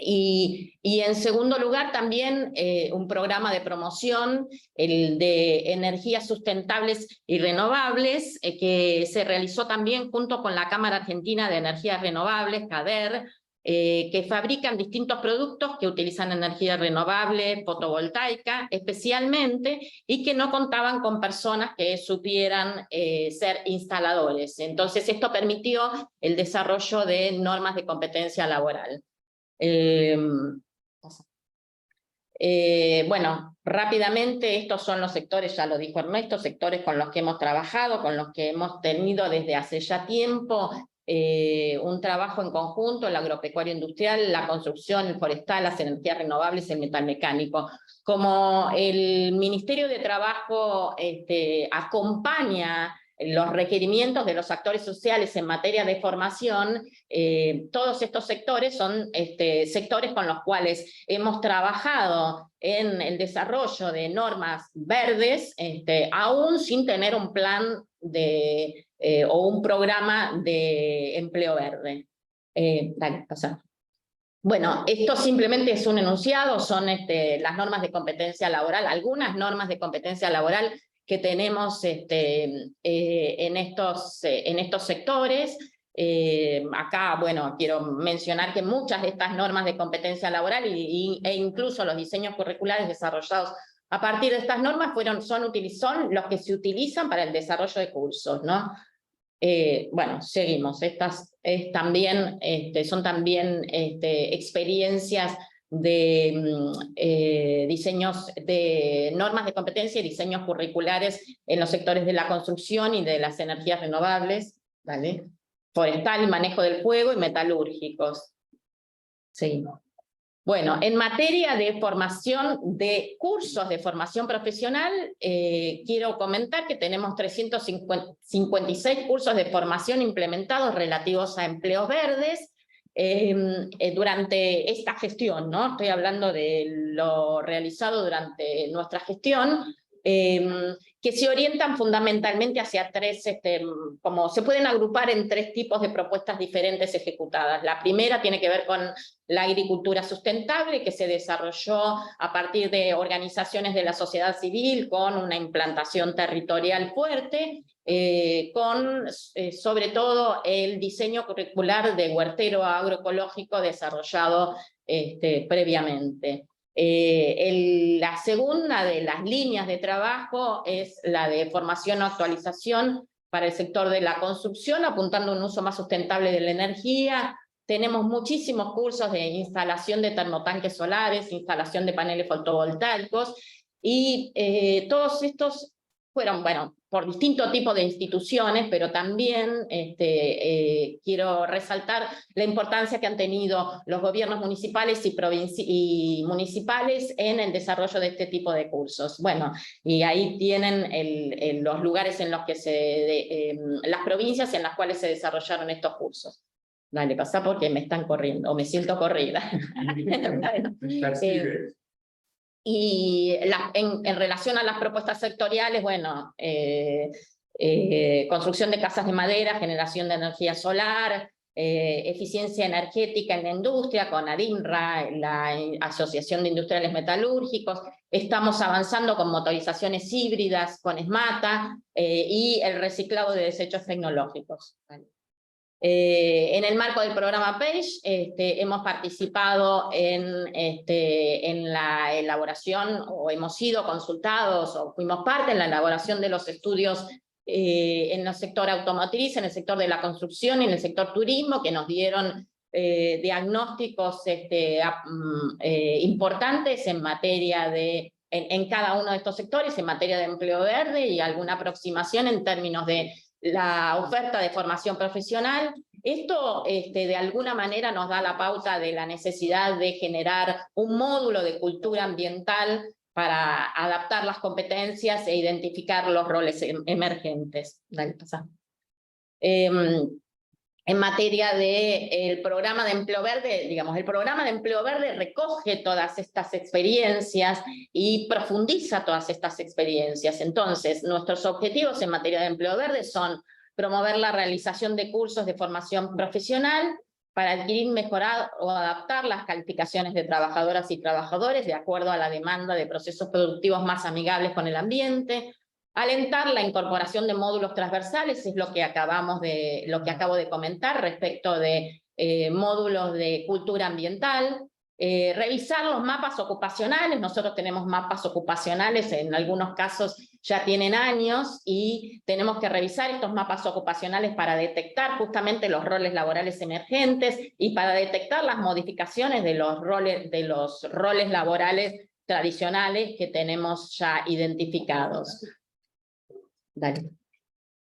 Y en segundo lugar también un programa de promoción, el de energías sustentables y renovables, que se realizó también junto con la Cámara Argentina de Energías Renovables, CADER, que fabrican distintos productos que utilizan energía renovable, fotovoltaica especialmente, y que no contaban con personas que supieran ser instaladores. Entonces esto permitió el desarrollo de normas de competencia laboral. Bueno, rápidamente, estos son los sectores, ya lo dijo Ernesto, sectores con los que hemos trabajado, con los que hemos tenido desde hace ya tiempo un trabajo en conjunto: el agropecuario industrial, la construcción, el forestal, las energías renovables, el metalmecánico. Como el Ministerio de Trabajo acompaña los requerimientos de los actores sociales en materia de formación, todos estos sectores son sectores con los cuales hemos trabajado en el desarrollo de normas verdes, aún sin tener un plan o un programa de empleo verde. Dale, pasa. Bueno, esto simplemente es un enunciado, son las normas de competencia laboral, algunas normas de competencia laboral que tenemos en estos sectores. Acá, bueno, quiero mencionar que muchas de estas normas de competencia laboral e incluso los diseños curriculares desarrollados a partir de estas normas son los que se utilizan para el desarrollo de cursos, ¿no? Bueno, seguimos. Estas son también experiencias de diseños de normas de competencia y diseños curriculares en los sectores de la construcción y de las energías renovables, ¿vale? Forestal y manejo del fuego y metalúrgicos. Seguimos. Bueno, en materia de formación, de cursos de formación profesional, quiero comentar que tenemos 356 cursos de formación implementados relativos a empleos verdes durante esta gestión, ¿no? Estoy hablando de lo realizado durante nuestra gestión, que se orientan fundamentalmente hacia tres, como se pueden agrupar en tres tipos de propuestas diferentes ejecutadas. La primera tiene que ver con la agricultura sustentable, que se desarrolló a partir de organizaciones de la sociedad civil con una implantación territorial fuerte, con sobre todo el diseño curricular de huertero agroecológico desarrollado previamente. La segunda de las líneas de trabajo es la de formación o actualización para el sector de la construcción, apuntando a un uso más sustentable de la energía, tenemos muchísimos cursos de instalación de termotanques solares, instalación de paneles fotovoltaicos, y todos estos fueron, bueno, por distintos tipos de instituciones, pero también quiero resaltar la importancia que han tenido los gobiernos municipales y municipales en el desarrollo de este tipo de cursos. Bueno, y ahí tienen los lugares en los que las provincias en las cuales se desarrollaron estos cursos. Dale, pasa porque me están corriendo, o me siento corrida. Y en relación a las propuestas sectoriales, bueno, construcción de casas de madera, generación de energía solar, eficiencia energética en la industria, con ADINRA, la Asociación de Industriales Metalúrgicos, estamos avanzando con motorizaciones híbridas, con SMATA, y el reciclado de desechos tecnológicos. En el marco del programa PAGE hemos participado en la elaboración, o hemos sido consultados, o fuimos parte en la elaboración de los estudios en el sector automotriz, en el sector de la construcción y en el sector turismo, que nos dieron diagnósticos importantes en materia en cada uno de estos sectores, en materia de empleo verde y alguna aproximación en términos de la oferta de formación profesional. Esto de alguna manera nos da la pauta de la necesidad de generar un módulo de cultura ambiental para adaptar las competencias e identificar los roles emergentes. Dale, pasa. En materia del programa de empleo verde, digamos, el programa de empleo verde recoge todas estas experiencias y profundiza todas estas experiencias. Entonces, nuestros objetivos en materia de empleo verde son promover la realización de cursos de formación profesional para adquirir, mejorar o adaptar las calificaciones de trabajadoras y trabajadores de acuerdo a la demanda de procesos productivos más amigables con el ambiente, alentar la incorporación de módulos transversales, es lo que acabo de comentar respecto de módulos de cultura ambiental, revisar los mapas ocupacionales. Nosotros tenemos mapas ocupacionales, en algunos casos ya tienen años, y tenemos que revisar estos mapas ocupacionales para detectar justamente los roles laborales emergentes y para detectar las modificaciones de los roles laborales tradicionales que tenemos ya identificados. Dale.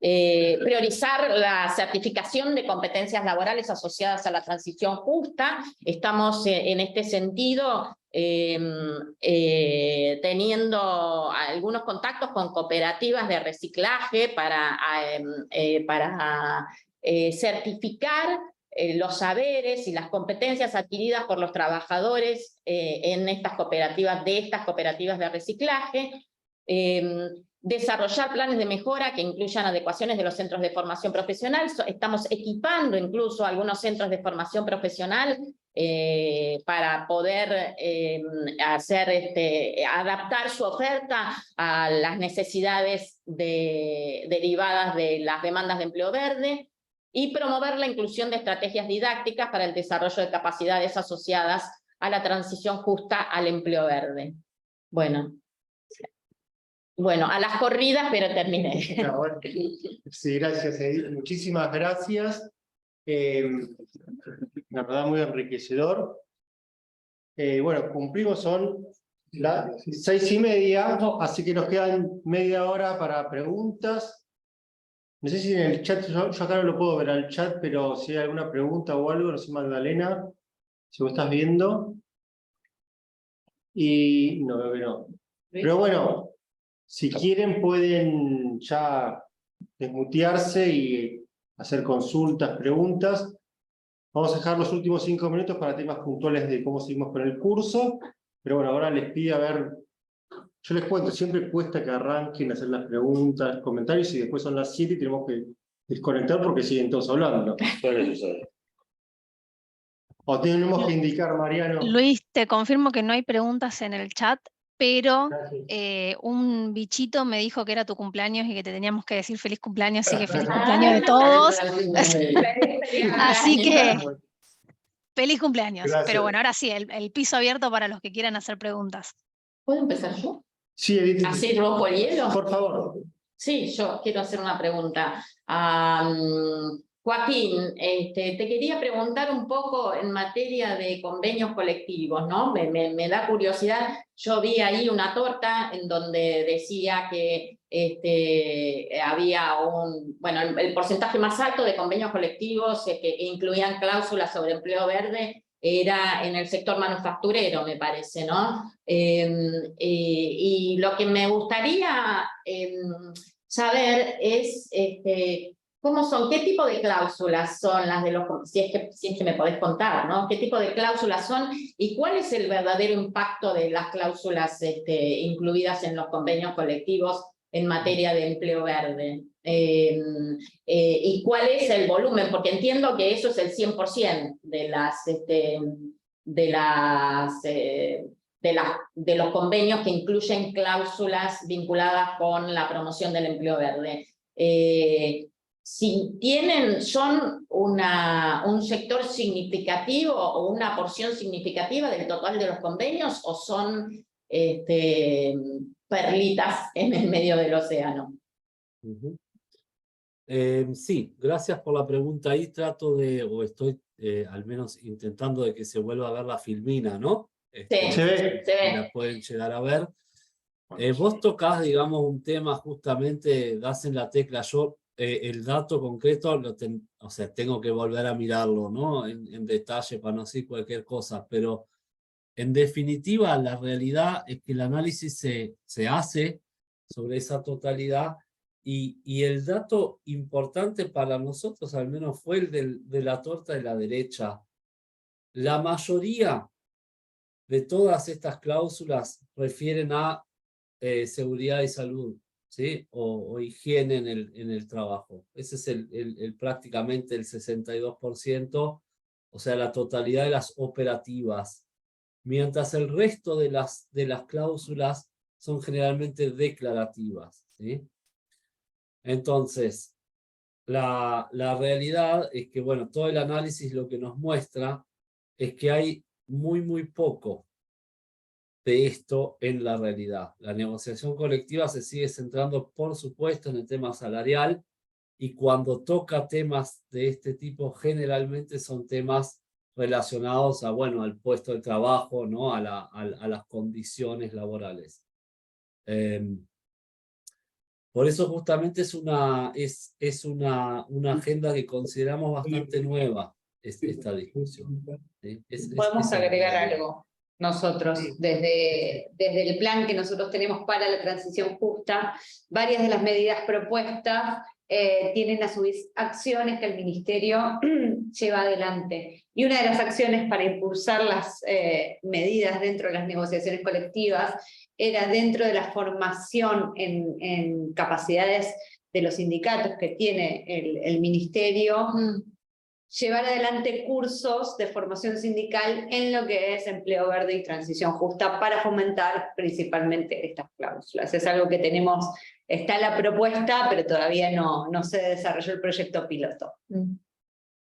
Priorizar la certificación de competencias laborales asociadas a la transición justa. Estamos en este sentido teniendo algunos contactos con cooperativas de reciclaje para certificar los saberes y las competencias adquiridas por los trabajadores en estas cooperativas de reciclaje. Desarrollar planes de mejora que incluyan adecuaciones de los centros de formación profesional. Estamos equipando incluso algunos centros de formación profesional para poder adaptar su oferta a las necesidades derivadas de las demandas de empleo verde, y promover la inclusión de estrategias didácticas para el desarrollo de capacidades asociadas a la transición justa al empleo verde. Bueno, a las corridas, pero terminé. Sí, gracias, Edith. Muchísimas gracias. La verdad, muy enriquecedor. Bueno, cumplimos, son las 6:30, así que nos quedan media hora para preguntas. No sé si en el chat, yo acá no lo puedo ver al chat, pero si hay alguna pregunta o algo, no sé, Magdalena, si vos estás viendo. Y no, veo que no. Pero bueno, si quieren pueden ya desmutearse y hacer consultas, preguntas. Vamos a dejar los últimos 5 minutos para temas puntuales de cómo seguimos con el curso. Pero bueno, ahora les pido, a ver, yo les cuento, siempre cuesta que arranquen a hacer las preguntas, comentarios, y después son las 7 y tenemos que desconectar porque siguen todos hablando. O tenemos que indicar, Mariano. Luis, te confirmo que no hay preguntas en el chat, pero un bichito me dijo que era tu cumpleaños y que te teníamos que decir feliz cumpleaños, así que feliz cumpleaños de todos. Así que feliz cumpleaños. Gracias. Pero bueno, ahora sí, el piso abierto para los que quieran hacer preguntas. ¿Puedo empezar yo? Sí, Edith. ¿Así rompo el hielo? Por favor. Sí, yo quiero hacer una pregunta. Joaquín, te quería preguntar un poco en materia de convenios colectivos, ¿no? Me da curiosidad. Yo vi ahí una torta en donde decía que había el porcentaje más alto de convenios colectivos que incluían cláusulas sobre empleo verde era en el sector manufacturero, me parece, ¿no? Y lo que me gustaría saber es ¿cómo son? ¿Qué tipo de cláusulas son las de los... Si es que me podés contar, ¿no? ¿Qué tipo de cláusulas son y cuál es el verdadero impacto de las cláusulas incluidas en los convenios colectivos en materia de empleo verde? ¿Y cuál es el volumen? Porque entiendo que eso es el 100% de los convenios que incluyen cláusulas vinculadas con la promoción del empleo verde. Si son un sector significativo o una porción significativa del total de los convenios o son perlitas en el medio del océano. Sí, gracias por la pregunta. Ahí trato de, o estoy al menos intentando de que se vuelva a ver la filmina, ¿no? Se ve. La pueden llegar a ver. Vos tocás, digamos, un tema justamente, das en la tecla. Yo el dato concreto, o sea, tengo que volver a mirarlo, ¿no? En detalle para no decir cualquier cosa, pero en definitiva la realidad es que el análisis se hace sobre esa totalidad y el dato importante para nosotros al menos fue el de la torta de la derecha. La mayoría de todas estas cláusulas refieren a seguridad y salud, ¿sí? O higiene en el trabajo. Ese es prácticamente el 62%, o sea, la totalidad de las operativas. Mientras el resto de las cláusulas son generalmente declarativas, ¿sí? Entonces, la realidad es que, bueno, todo el análisis lo que nos muestra es que hay muy poco de esto en la realidad. La negociación colectiva se sigue centrando, por supuesto, en el tema salarial y cuando toca temas de este tipo, generalmente son temas relacionados a, bueno, al puesto de trabajo, ¿no? A las condiciones laborales. Por eso justamente es una agenda que consideramos bastante nueva, esta discusión. ¿Sí? Podemos agregar algo nosotros, desde el plan que nosotros tenemos para la transición justa, varias de las medidas propuestas tienen a su vez acciones que el Ministerio lleva adelante. Y una de las acciones para impulsar las medidas dentro de las negociaciones colectivas era dentro de la formación en capacidades de los sindicatos que tiene el Ministerio, llevar adelante cursos de formación sindical en lo que es empleo verde y transición justa para fomentar principalmente estas cláusulas. Es algo que tenemos, está la propuesta, pero todavía no se desarrolló el proyecto piloto.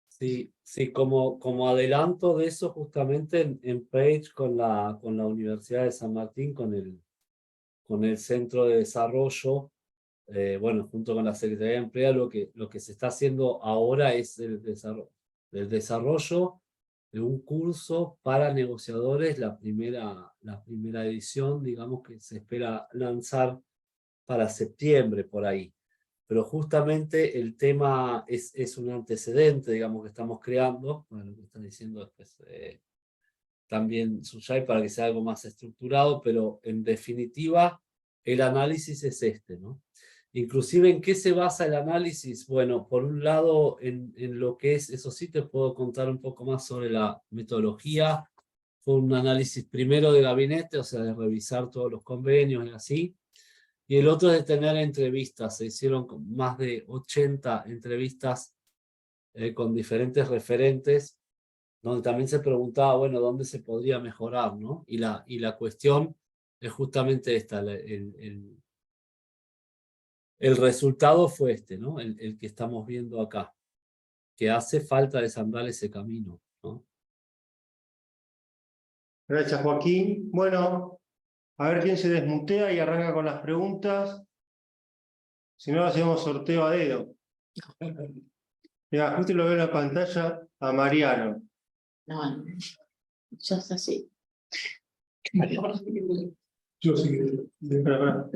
Sí, como adelanto de eso, justamente en Page con la Universidad de San Martín, con el Centro de Desarrollo, bueno, junto con la Secretaría de Empleo, lo que se está haciendo ahora es el desarrollo de un curso para negociadores, la primera edición, digamos, que se espera lanzar para septiembre, por ahí. Pero justamente el tema es un antecedente, digamos, que estamos creando, bueno, lo que está diciendo después también Suyay, para que sea algo más estructurado, pero en definitiva el análisis es ¿no? Inclusive, ¿en qué se basa el análisis? Bueno, por un lado, en lo que es, eso sí te puedo contar un poco más sobre la metodología. Fue un análisis primero de gabinete, o sea, de revisar todos los convenios y así. Y el otro es de tener entrevistas. Se hicieron más de 80 entrevistas con diferentes referentes, donde también se preguntaba, bueno, ¿dónde se podría mejorar, no? Y la cuestión es justamente esta, el resultado fue ¿no? El que estamos viendo acá, que hace falta desandar ese camino, ¿no? Gracias, Joaquín. Bueno, a ver quién se desmutea y arranca con las preguntas. Si no, hacemos sorteo a dedo. Mira, justo lo veo en la pantalla a Mariano. No, yo es así. Yo sí. Espera.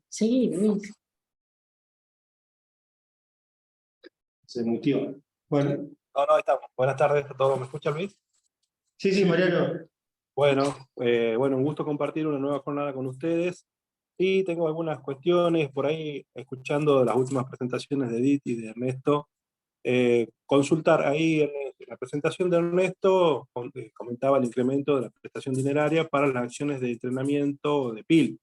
Sí, Luis. Se mutió. Bueno, No, estamos. Buenas tardes a todos. ¿Me escucha Luis? sí, Mariano. Bueno, un gusto compartir una nueva jornada con ustedes. Sí, tengo algunas cuestiones por ahí, escuchando las últimas presentaciones de Edith y de Ernesto. Consultar ahí en la presentación de Ernesto, comentaba el incremento de la prestación dineraria para las acciones de entrenamiento de PIL.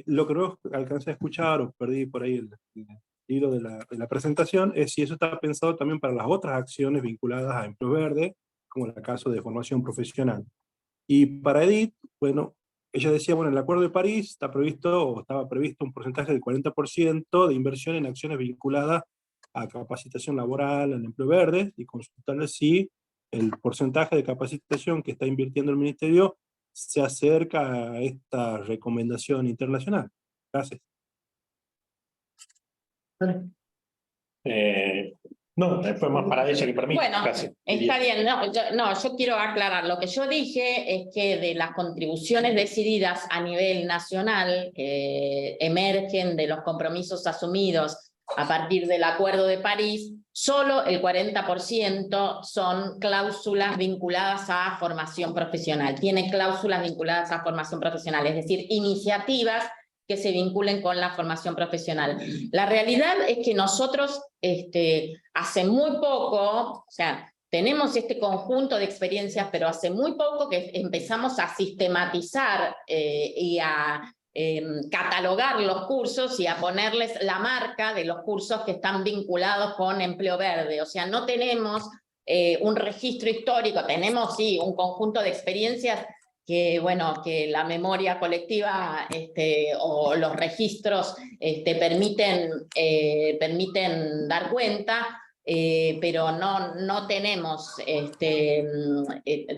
Lo que no alcancé a escuchar o perdí por ahí el hilo de la presentación es si eso está pensado también para las otras acciones vinculadas a empleo verde, como en el caso de formación profesional. Y para Edith, bueno, ella decía, bueno, en el Acuerdo de París está previsto, o estaba previsto un porcentaje del 40% de inversión en acciones vinculadas a capacitación laboral, al empleo verde, y consultarle si el porcentaje de capacitación que está invirtiendo el Ministerio se acerca a esta recomendación internacional. Gracias. No, fue más para ella que para mí. Bueno, casi, está bien. Yo quiero aclarar. Lo que yo dije es que de las contribuciones decididas a nivel nacional que emergen de los compromisos asumidos a partir del Acuerdo de París, solo el 40% son cláusulas vinculadas a formación profesional. Tiene cláusulas vinculadas a formación profesional, es decir, iniciativas que se vinculen con la formación profesional. La realidad es que nosotros hace muy poco, o sea, tenemos este conjunto de experiencias, pero hace muy poco que empezamos a sistematizar y a catalogar los cursos y a ponerles la marca de los cursos que están vinculados con empleo verde. O sea, no tenemos un registro histórico, tenemos sí un conjunto de experiencias que, bueno, que la memoria colectiva o los registros permiten dar cuenta, pero no tenemos,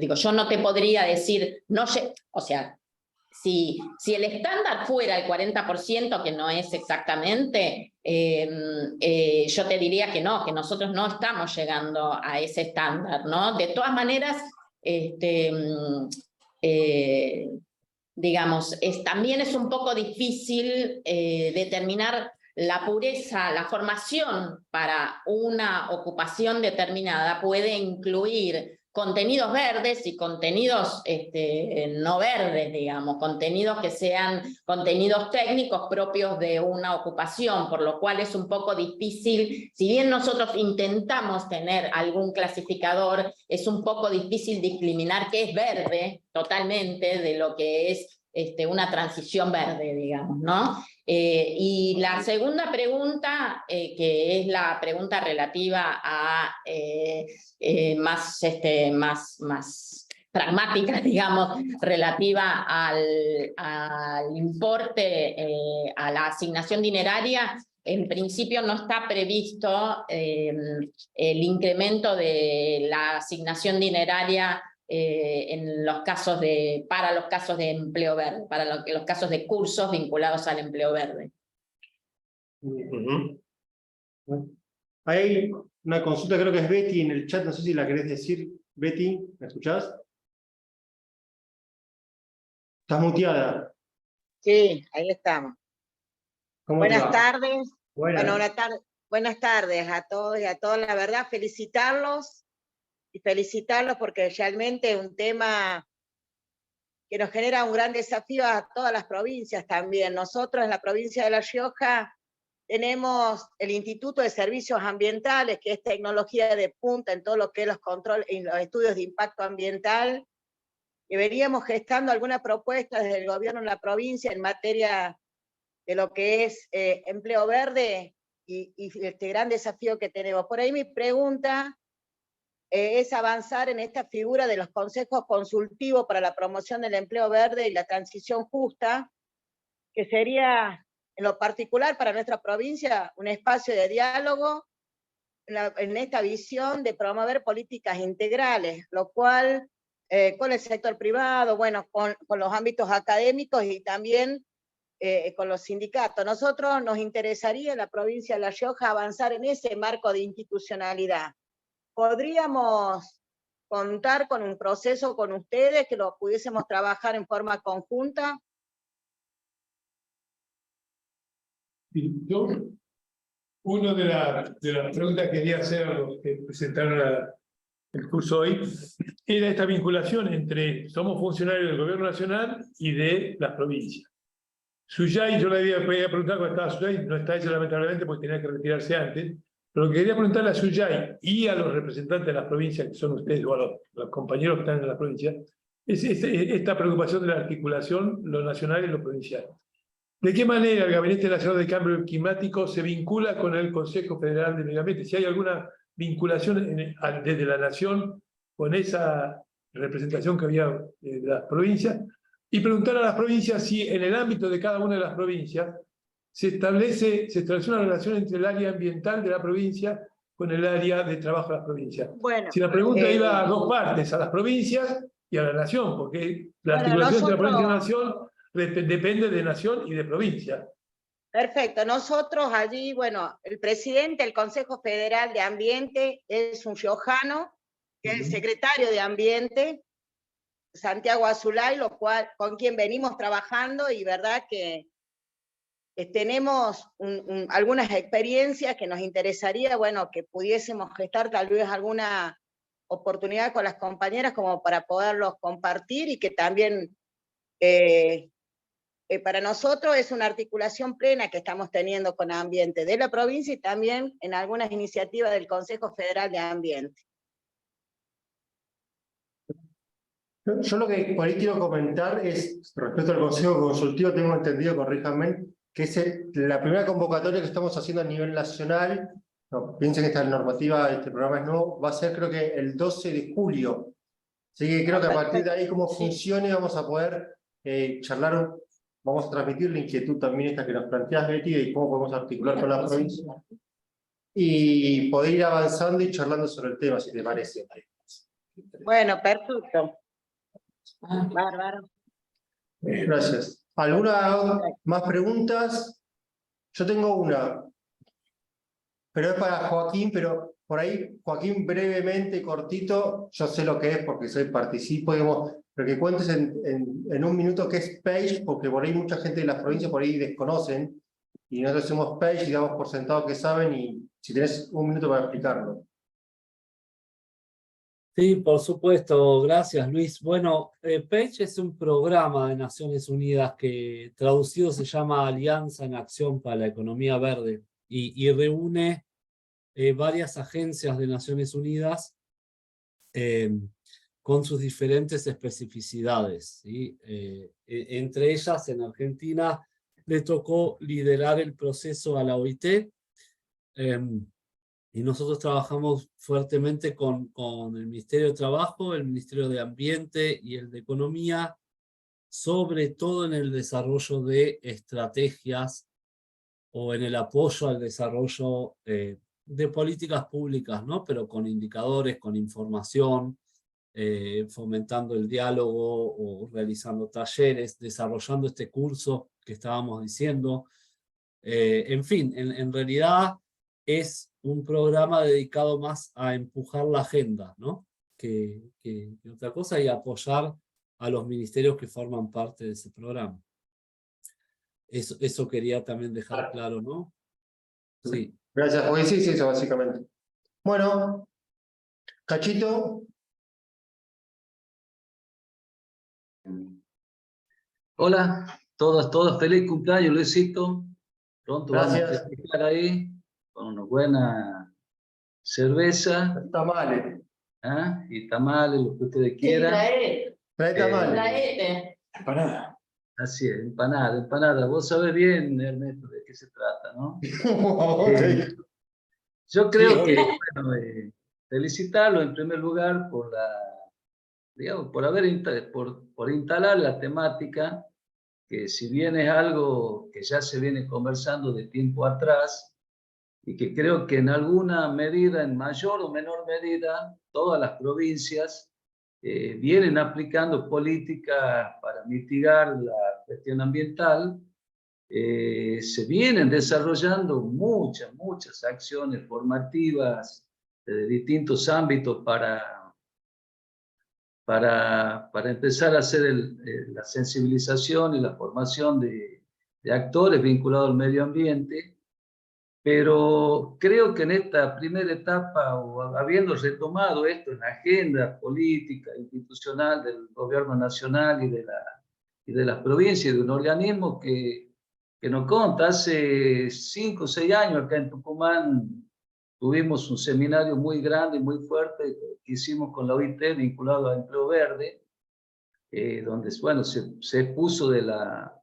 digo, yo no te podría decir, o sea, si el estándar fuera el 40%, que no es exactamente, yo te diría que no, que nosotros no estamos llegando a ese estándar, ¿no? De todas maneras, digamos, también es un poco difícil determinar la pureza, la formación para una ocupación determinada puede incluir contenidos verdes y contenidos no verdes, digamos, contenidos que sean contenidos técnicos propios de una ocupación, por lo cual es un poco difícil, si bien nosotros intentamos tener algún clasificador, es un poco difícil discriminar qué es verde totalmente de lo que es una transición verde, digamos, ¿no? Y la segunda pregunta, que es la pregunta relativa a más pragmática, digamos, relativa al importe, a la asignación dineraria, en principio no está previsto el incremento de la asignación dineraria para los casos de empleo verde, para los casos de cursos vinculados al empleo verde. Hay una consulta, creo que es Betty en el chat, no sé si la querés decir. Betty, ¿me escuchás? Estás muteada. Sí, ahí estamos. Buenas tardes. Buenas. Buenas tardes a todos y a todas. La verdad, felicitarlos porque realmente es un tema que nos genera un gran desafío a todas las provincias también. Nosotros en la provincia de La Rioja tenemos el Instituto de Servicios Ambientales, que es tecnología de punta en todo lo que es los controles y los estudios de impacto ambiental. Y veníamos gestando alguna propuesta desde el gobierno en la provincia en materia de lo que es empleo verde y este gran desafío que tenemos. Por ahí mi pregunta es avanzar en esta figura de los consejos consultivos para la promoción del empleo verde y la transición justa, que sería, en lo particular para nuestra provincia, un espacio de diálogo en esta visión de promover políticas integrales, lo cual con el sector privado, bueno, con los ámbitos académicos y también con los sindicatos. Nosotros nos interesaría en la provincia de La Rioja avanzar en ese marco de institucionalidad. ¿Podríamos contar con un proceso con ustedes que lo pudiésemos trabajar en forma conjunta? Yo, una de las preguntas que quería hacer a los que presentaron el curso hoy era esta vinculación entre somos funcionarios del gobierno nacional y de las provincias. Suyay, yo le había preguntado cuando estaba Suyay, no está ella lamentablemente porque tenía que retirarse antes, pero lo que quería preguntarle a Suyay y a los representantes de las provincias, que son ustedes, o a los compañeros que están en las provincias, es esta preocupación de la articulación, lo nacional y lo provincial. ¿De qué manera el Gabinete Nacional de Cambio Climático se vincula con el Consejo Federal de Medio Ambiente? Si hay alguna vinculación desde la Nación con esa representación que había de las provincias, y preguntar a las provincias si en el ámbito de cada una de las provincias se establece una relación entre el área ambiental de la provincia con el área de trabajo de las provincias. Bueno, Si la pregunta iba a dos partes, a las provincias y a la Nación, porque la articulación entre la provincia y la Nación depende de Nación y de provincia. Perfecto. Nosotros allí, bueno, el presidente del Consejo Federal de Ambiente es un riojano, que es el secretario de Ambiente, Santiago Azulay, con quien venimos trabajando, y verdad que tenemos algunas experiencias que nos interesaría, bueno, que pudiésemos gestar tal vez alguna oportunidad con las compañeras como para poderlos compartir, y que también para nosotros es una articulación plena que estamos teniendo con Ambiente de la provincia y también en algunas iniciativas del Consejo Federal de Ambiente. Yo lo que por ahí quiero comentar es, respecto al Consejo Consultivo, tengo entendido, corríjanme, que es la primera convocatoria que estamos haciendo a nivel nacional. No, piensen que esta normativa, este programa es nuevo, va a ser creo que el 12 de julio. Así que creo que a partir de ahí, cómo funcione, vamos a poder charlar, vamos a transmitir la inquietud también esta que nos planteas, Betty, y cómo podemos articular con la provincia. Y poder ir avanzando y charlando sobre el tema, si te parece. Bueno, perfecto. Bárbaro. Gracias. ¿Alguna más preguntas? Yo tengo una, pero es para Joaquín, pero por ahí, Joaquín, brevemente, cortito, yo sé lo que es porque participo, digamos, pero que cuentes en un minuto qué es PAGE, porque por ahí mucha gente de las provincias por ahí desconocen, y nosotros hacemos PAGE y damos por sentado que saben, y si tenés un minuto para explicarlo. Sí, por supuesto, gracias Luis. Bueno, PAGE es un programa de Naciones Unidas que traducido se llama Alianza en Acción para la Economía Verde y reúne varias agencias de Naciones Unidas con sus diferentes especificidades, ¿sí? Entre ellas, en Argentina, le tocó liderar el proceso a la OIT, y nosotros trabajamos fuertemente con el Ministerio de Trabajo, el Ministerio de Ambiente y el de Economía, sobre todo en el desarrollo de estrategias o en el apoyo al desarrollo de políticas públicas, ¿no? Pero con indicadores, con información, fomentando el diálogo o realizando talleres, desarrollando este curso que estábamos diciendo. En fin, en realidad es un programa dedicado más a empujar la agenda, ¿no? que otra cosa, y apoyar a los ministerios que forman parte de ese programa. Eso quería también dejar claro, ¿no? Sí. Gracias, Joaquín. Sí, eso básicamente. Bueno, Cachito. Hola, todos, feliz cumpleaños, Luisito. Pronto Gracias. vamos a festejar ahí con una buena cerveza. Tamales. ¿Ah? Y tamales, lo que ustedes quieran. Trae tamales. Traete. Empanada. Así es, empanada. Vos sabés bien, Ernesto, de qué se trata, ¿no? Yo creo que, bueno, felicitarlo en primer lugar por por instalar la temática, que si bien es algo que ya se viene conversando de tiempo atrás, y que creo que en alguna medida, en mayor o menor medida, todas las provincias vienen aplicando políticas para mitigar la cuestión ambiental, se vienen desarrollando muchas acciones formativas de distintos ámbitos para empezar a hacer la sensibilización y la formación de actores vinculados al medio ambiente, pero creo que en esta primera etapa, o habiendo retomado esto en la agenda política, institucional del gobierno nacional y de las provincias, de un organismo que nos conta, hace 5 o 6 años acá en Tucumán tuvimos un seminario muy grande y muy fuerte que hicimos con la OIT vinculado a Empleo Verde, donde bueno, se expuso de la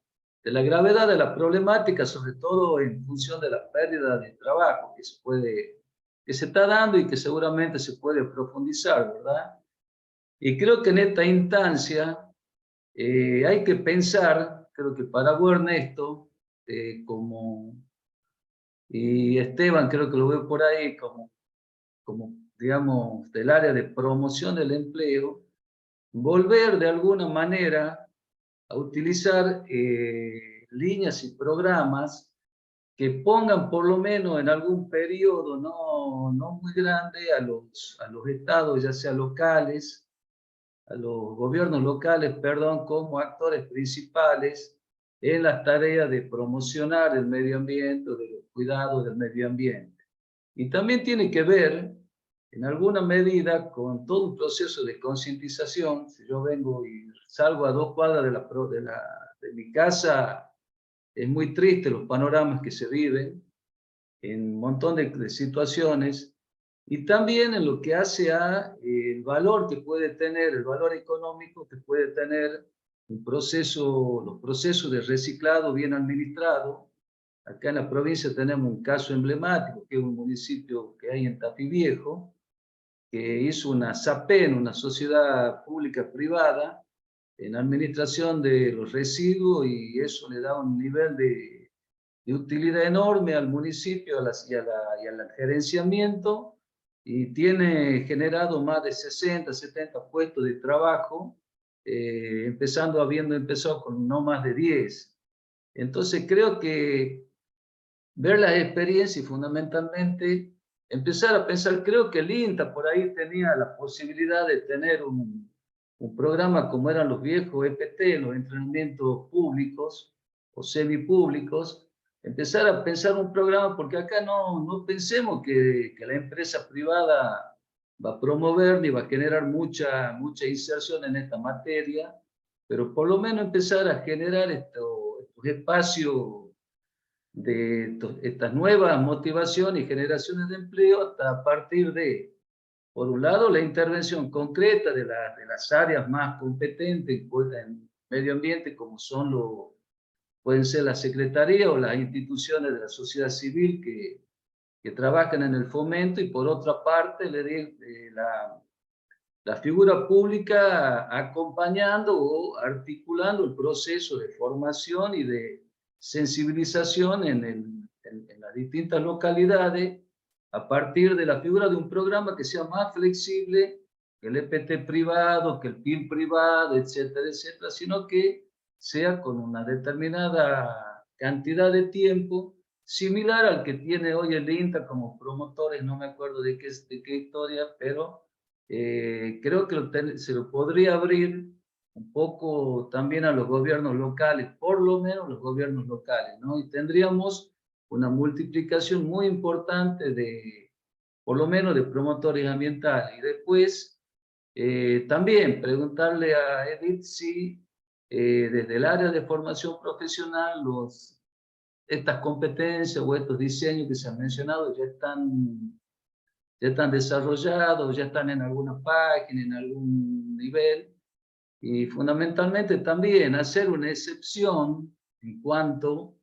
gravedad de la problemática, sobre todo en función de la pérdida de trabajo que se está dando y que seguramente se puede profundizar, ¿verdad? Y creo que en esta instancia hay que pensar, creo que para Ernesto, y Esteban, creo que lo veo por ahí, como digamos, del área de promoción del empleo, volver de alguna manera a utilizar líneas y programas que pongan por lo menos en algún periodo no muy grande a los estados, ya sea locales, a los gobiernos locales, perdón, como actores principales en las tareas de promocionar el medio ambiente, de los cuidados del medio ambiente. Y también tiene que ver, en alguna medida, con todo un proceso de concientización. Si yo vengo y salgo a 2 cuadras de mi casa, es muy triste los panoramas que se viven en un montón de situaciones, y también en lo que hace a el valor que puede tener, el valor económico que puede tener los procesos de reciclado bien administrado. Acá en la provincia tenemos un caso emblemático, que es un municipio que hay en Tafí Viejo, que hizo una SAPEN, una sociedad pública privada, en administración de los residuos, y eso le da un nivel de utilidad enorme al municipio y al gerenciamiento, y tiene generado más de 60, 70 puestos de trabajo, habiendo empezado con no más de 10. Entonces creo que ver las experiencias y fundamentalmente empezar a pensar, creo que el INTA por ahí tenía la posibilidad de tener un programa como eran los viejos EPT, los entrenamientos públicos o semipúblicos, empezar a pensar un programa, porque acá no pensemos que la empresa privada va a promover ni va a generar mucha inserción en esta materia, pero por lo menos empezar a generar estos espacios de estas nuevas motivaciones y generaciones de empleo a partir de, por un lado, la intervención concreta de las áreas más competentes en medio ambiente, como pueden ser la Secretaría o las instituciones de la sociedad civil que trabajan en el fomento, y por otra parte, la figura pública acompañando o articulando el proceso de formación y de sensibilización en las distintas localidades, a partir de la figura de un programa que sea más flexible que el EPT privado, que el PIN privado, etcétera, etcétera, sino que sea con una determinada cantidad de tiempo, similar al que tiene hoy el INTA como promotores, no me acuerdo de qué historia, pero creo que se lo podría abrir un poco también a los gobiernos locales, por lo menos los gobiernos locales, ¿no? Y tendríamos una multiplicación muy importante por lo menos de promotores ambientales. Y después, también preguntarle a Edith si desde el área de formación profesional estas competencias o estos diseños que se han mencionado ya están desarrollados, ya están en alguna página, en algún nivel, y fundamentalmente también hacer una excepción en cuanto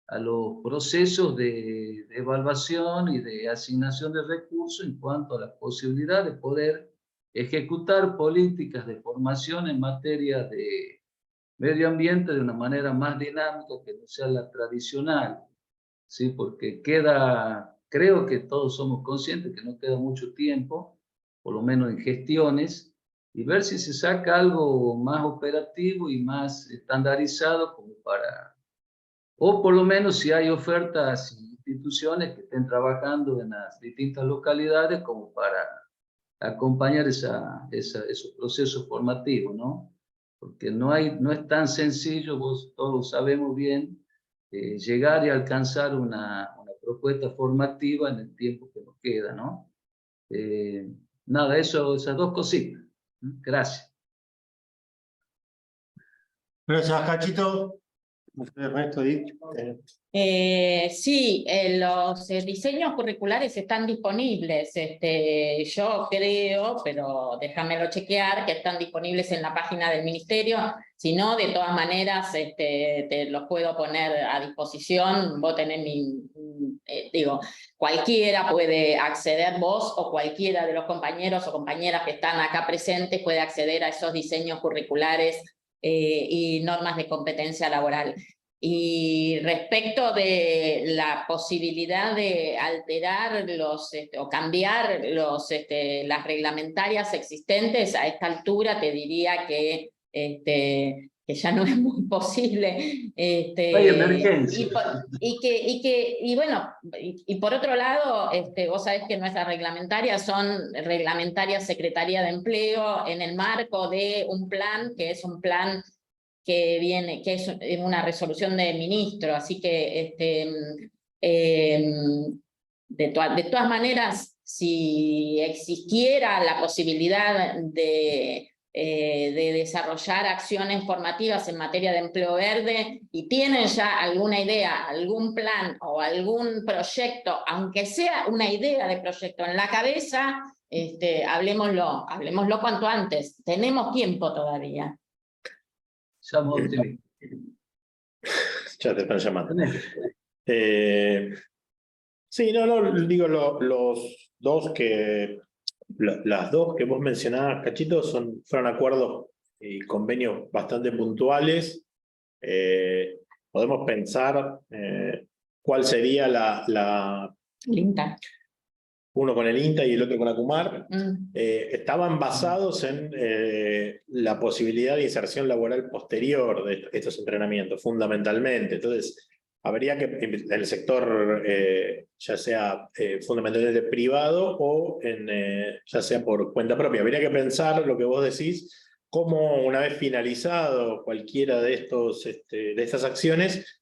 a los procesos de evaluación y de asignación de recursos, en cuanto a la posibilidad de poder ejecutar políticas de formación en materia de medio ambiente de una manera más dinámica que no sea la tradicional, ¿sí? Porque creo que todos somos conscientes que no queda mucho tiempo, por lo menos en gestiones, y ver si se saca algo más operativo y más estandarizado como para o por lo menos si hay ofertas y instituciones que estén trabajando en las distintas localidades como para acompañar esos procesos formativos, ¿no? Porque no es tan sencillo, todos sabemos bien, llegar y alcanzar una propuesta formativa en el tiempo que nos queda, ¿no? Nada, esas dos cositas. Gracias. Gracias, Cachito. Ernesto, Edith. Sí, los diseños curriculares están disponibles. Yo creo, pero déjamelo chequear, que están disponibles en la página del Ministerio. Si no, de todas maneras, te los puedo poner a disposición. Vos tenés digo, cualquiera puede acceder, vos o cualquiera de los compañeros o compañeras que están acá presentes puede acceder a esos diseños curriculares y normas de competencia laboral. Y respecto de la posibilidad de alterar o cambiar las reglamentarias existentes, a esta altura te diría que ya no es muy posible. Hay emergencia. Y por otro lado, vos sabés que nuestras reglamentarias son reglamentarias Secretaría de Empleo en el marco de un plan que es un plan que es una resolución de ministro, así que de todas maneras, si existiera la posibilidad de desarrollar acciones formativas en materia de empleo verde y tienen ya alguna idea, algún plan o algún proyecto, aunque sea una idea de proyecto en la cabeza, hablemoslo cuanto antes, tenemos tiempo todavía. Somos optimistas. Ya te están llamando. Sí, digo, las dos que vos mencionabas, Cachito, fueron acuerdos y convenios bastante puntuales. Podemos pensar cuál sería El INTA. Uno con el INTA y el otro con ACUMAR, estaban basados en la posibilidad de inserción laboral posterior de estos entrenamientos, fundamentalmente. Entonces, habría que, en el sector, ya sea fundamentalmente privado o ya sea por cuenta propia, habría que pensar lo que vos decís, cómo una vez finalizado cualquiera de estas acciones,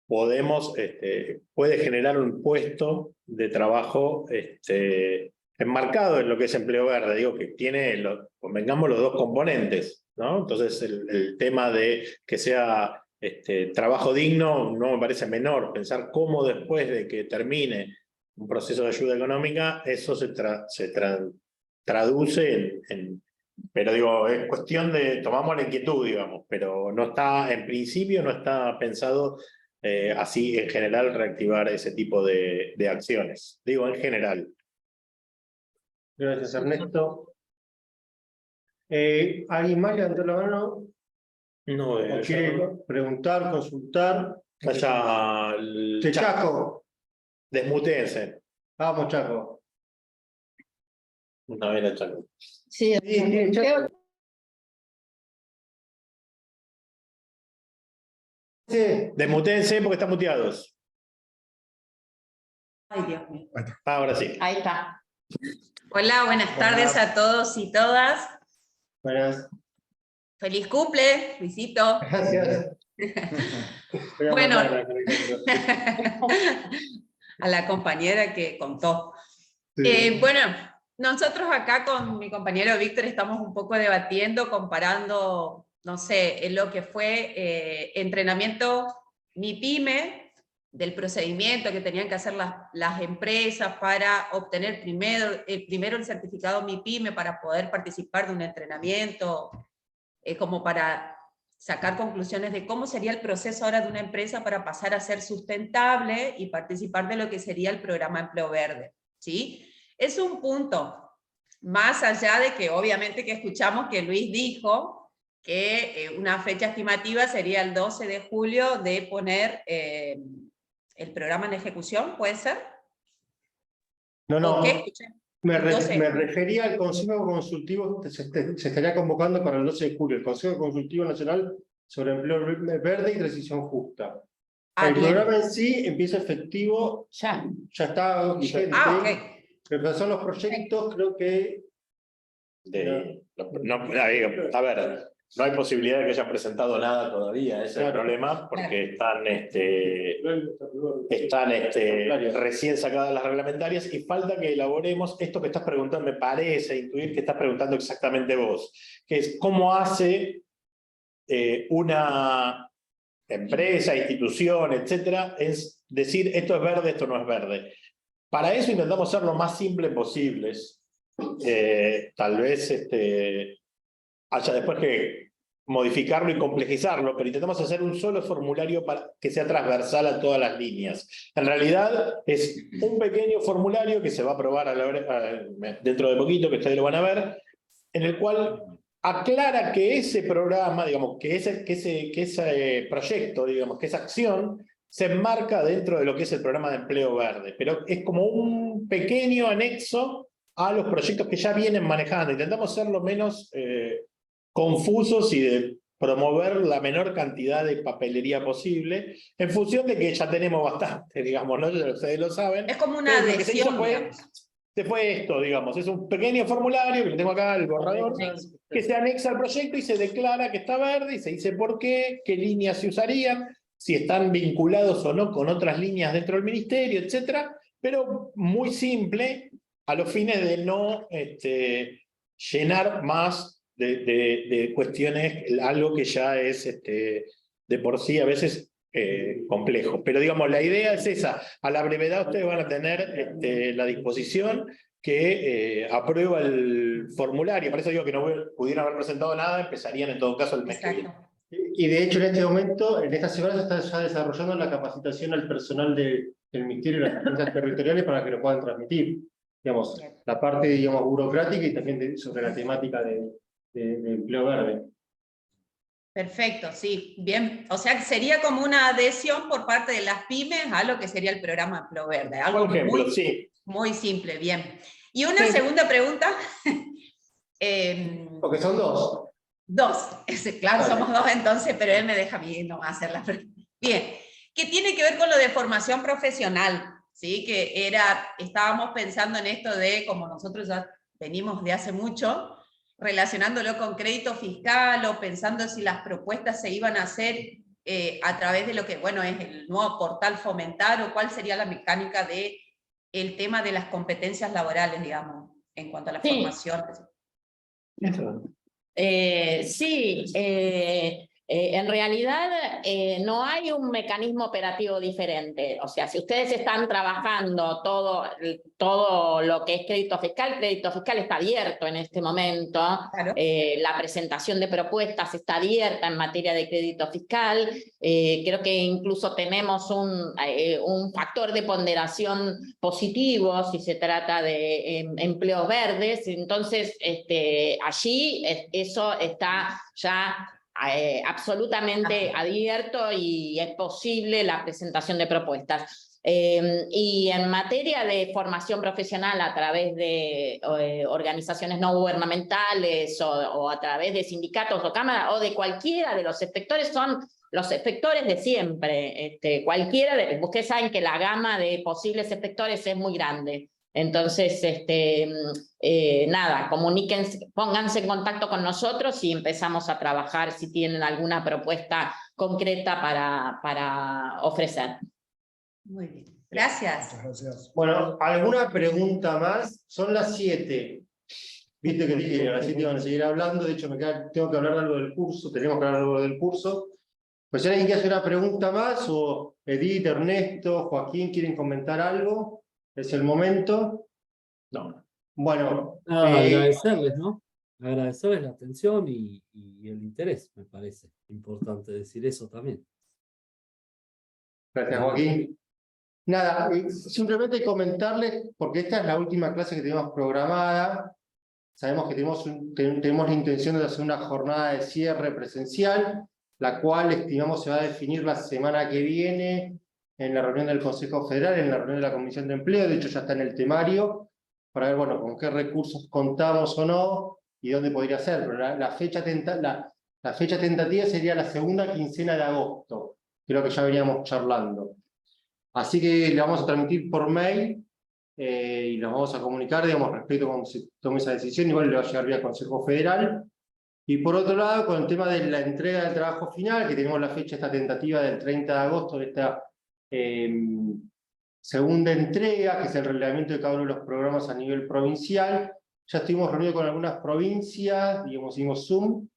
puede generar un puesto de trabajo enmarcado en lo que es empleo verde. Digo que convengamos los dos componentes, ¿no? Entonces el tema de que sea trabajo digno no me parece menor. Pensar cómo después de que termine un proceso de ayuda económica, eso se traduce pero digo, es cuestión de, tomamos la inquietud, digamos, pero no está, en principio no está pensado así en general reactivar ese tipo de acciones. Digo, en general. Gracias, Ernesto. ¿Alguien más levantó la mano? No, ¿O quiere preguntar, consultar? Chaco. Desmutense. Vamos, Chaco. No era Chaco. Sí, Chaco. Sí. Desmutense porque están muteados. Ay, Dios mío. Ahora sí. Ahí está. Hola, buenas tardes a todos y todas. Buenas. Feliz cumple, Luisito. Gracias. Bueno, a la compañera que contó. Sí. Bueno, nosotros acá con mi compañero Víctor estamos un poco debatiendo, comparando, no sé, en lo que fue entrenamiento MIPYME, del procedimiento que tenían que hacer las empresas para obtener primero el certificado MIPYME para poder participar de un entrenamiento, como para sacar conclusiones de cómo sería el proceso ahora de una empresa para pasar a ser sustentable y participar de lo que sería el programa Empleo Verde, ¿sí? Es un punto, más allá de que obviamente que escuchamos que Luis dijo que una fecha estimativa sería el 12 de julio de poner el programa en ejecución, ¿puede ser? No. ¿Qué? Me refería al Consejo Consultivo, se estaría convocando para el 12 de julio. El Consejo Consultivo Nacional sobre empleo verde y transición justa. Ah, El bien. programa en sí empieza efectivo, Ya. ya está vigente, Ah, ok. pero son los proyectos, creo que... A ver, no hay posibilidad de que hayan presentado nada todavía, ese es el Claro. problema, porque están recién sacadas las reglamentarias y falta que elaboremos esto que estás preguntando, me parece intuir que estás preguntando exactamente vos, que es cómo hace una empresa, institución, etcétera, es decir esto es verde, esto no es verde. Para eso intentamos ser lo más simple posibles. Tal vez haya después que modificarlo y complejizarlo, pero intentamos hacer un solo formulario para que sea transversal a todas las líneas. En realidad es un pequeño formulario que se va a aprobar dentro de poquito, que ustedes lo van a ver, en el cual aclara que ese programa, digamos, que ese proyecto, digamos, que esa acción se enmarca dentro de lo que es el programa de empleo verde, pero es como un pequeño anexo a los proyectos que ya vienen manejando. Intentamos ser lo menos confusos y de promover la menor cantidad de papelería posible, en función de que ya tenemos bastante, digamos, ¿no? Ustedes lo saben. Es como una Entonces, lo que se hizo adhesión, fue esto, digamos, es un pequeño formulario, que lo tengo acá, el borrador, que se anexa al proyecto y se declara que está verde, y se dice por qué líneas se usarían, si están vinculados o no con otras líneas dentro del ministerio, etcétera, pero muy simple, a los fines de no llenar más de cuestiones algo que ya es de por sí a veces complejo. Pero digamos, la idea es esa, a la brevedad ustedes van a tener la disposición que aprueba el formulario, por eso digo que no pudieron haber presentado nada, empezarían en todo caso el mes que viene. Y de hecho en este momento, en esta semana se está ya desarrollando la capacitación al personal del Ministerio de las Agencias Territoriales para que lo puedan transmitir. Digamos, la parte, digamos, burocrática y también sobre la temática de empleo verde. Perfecto, sí, bien. O sea, sería como una adhesión por parte de las pymes a lo que sería el programa Empleo Verde. Algo por ejemplo, muy, sí. Muy simple, bien. Y una segunda pregunta. Porque son dos. Dos, claro, Vale. somos dos entonces, pero él me deja a mí nomás hacer la pregunta. Bien, que tiene que ver con lo de formación profesional, ¿sí? Que estábamos pensando en esto de, como nosotros ya venimos de hace mucho, relacionándolo con crédito fiscal o pensando si las propuestas se iban a hacer a través de lo que, bueno, es el nuevo portal Fomentar, o cuál sería la mecánica de el tema de las competencias laborales, digamos, en cuanto a la formación. Sí, en realidad no hay un mecanismo operativo diferente. O sea, si ustedes están trabajando todo lo que es crédito fiscal está abierto en este momento. Claro. La presentación de propuestas está abierta en materia de crédito fiscal. Creo que incluso tenemos un factor de ponderación positivo si se trata de empleos verdes. Entonces, allí eso está ya absolutamente abierto y es posible la presentación de propuestas. Y en materia de formación profesional a través de organizaciones no gubernamentales o a través de sindicatos o cámaras o de cualquiera de los efectores, son los efectores de siempre. Ustedes saben que la gama de posibles efectores es muy grande. Entonces, nada, comuníquense, pónganse en contacto con nosotros y empezamos a trabajar si tienen alguna propuesta concreta para ofrecer. Muy bien, gracias. Muchas gracias. Bueno, ¿alguna pregunta más? Son las 7. Viste que dije que a las 7 iban a seguir hablando, de hecho tengo que hablar algo del curso, tenemos que hablar algo del curso. Pues si alguien quiere hacer una pregunta más, o Edith, Ernesto, Joaquín, ¿quieren comentar algo? ¿Es el momento? No. Bueno. Agradecerles, ¿no? Agradecerles la atención y el interés, me parece importante decir eso también. Gracias, Joaquín. Nada, simplemente comentarles, porque esta es la última clase que tenemos programada. Sabemos que tenemos la intención de hacer una jornada de cierre presencial, la cual estimamos se va a definir la semana que viene en la reunión del Consejo Federal, en la reunión de la Comisión de Empleo. De hecho, ya está en el temario, para ver, bueno, con qué recursos contamos o no, y dónde podría ser. Pero la fecha La fecha tentativa sería la segunda quincena de agosto, creo que ya veníamos charlando. Así que le vamos a transmitir por mail y nos vamos a comunicar, digamos, respecto a cuando se tome esa decisión, igual le va a llegar vía Consejo Federal. Y por otro lado, con el tema de la entrega del trabajo final, que tenemos la fecha esta tentativa del 30 de agosto de esta segunda entrega, que es el reglamento de cada uno de los programas a nivel provincial. Ya estuvimos reunidos con algunas provincias, digamos, hicimos Zoom,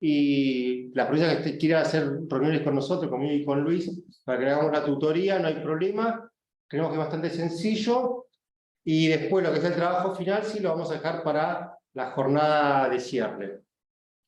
y las provincias que quieran hacer reuniones con nosotros, conmigo y con Luis, para que le hagamos la tutoría, no hay problema. Creemos que es bastante sencillo. Y después lo que es el trabajo final, sí lo vamos a dejar para la jornada de cierre.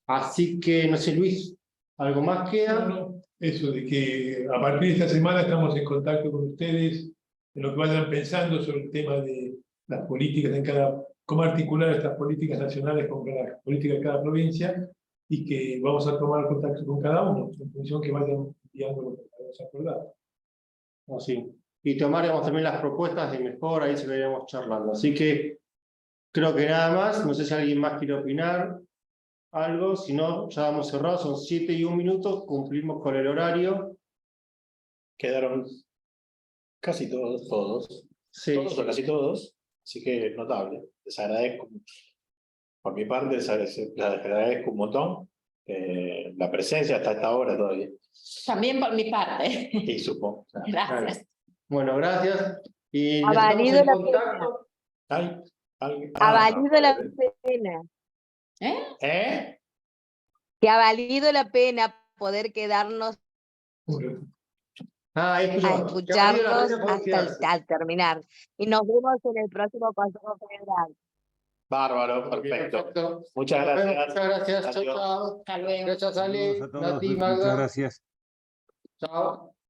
Así que, no sé, Luis, ¿algo más queda? No, eso de que a partir de esta semana estamos en contacto con ustedes, en lo que vayan pensando sobre el tema de las políticas en cada, cómo articular estas políticas nacionales con las políticas de cada provincia, y que vamos a tomar contacto con cada uno, en función que vayan enviando lo que hayamos acordado. Así. Y tomaremos también las propuestas de mejora, ahí se lo iremos charlando. Así que creo que nada más, no sé si alguien más quiere opinar algo, si no, ya vamos cerrados, son 7 y 1 minuto, cumplimos con el horario. Quedaron casi todos. Sí, Todos o casi todos, así que notable. Les agradezco. Por mi parte, les agradezco un montón la presencia hasta esta hora todavía. También por mi parte. Y supongo. Gracias. Bueno, gracias. Y Ha ya estamos valido en la contacto. Ha valido la pena. ¿Eh? Que ha valido la pena poder quedarnos a escucharlos hasta al terminar. Y nos vemos en el próximo Consejo Federal. Bárbaro, perfecto. Muchas gracias. Muchas gracias. Chao, Adiós. chao. Hasta luego. Gracias, Ale. Saludos a todos, Nati, muchas Magda. gracias. Chao.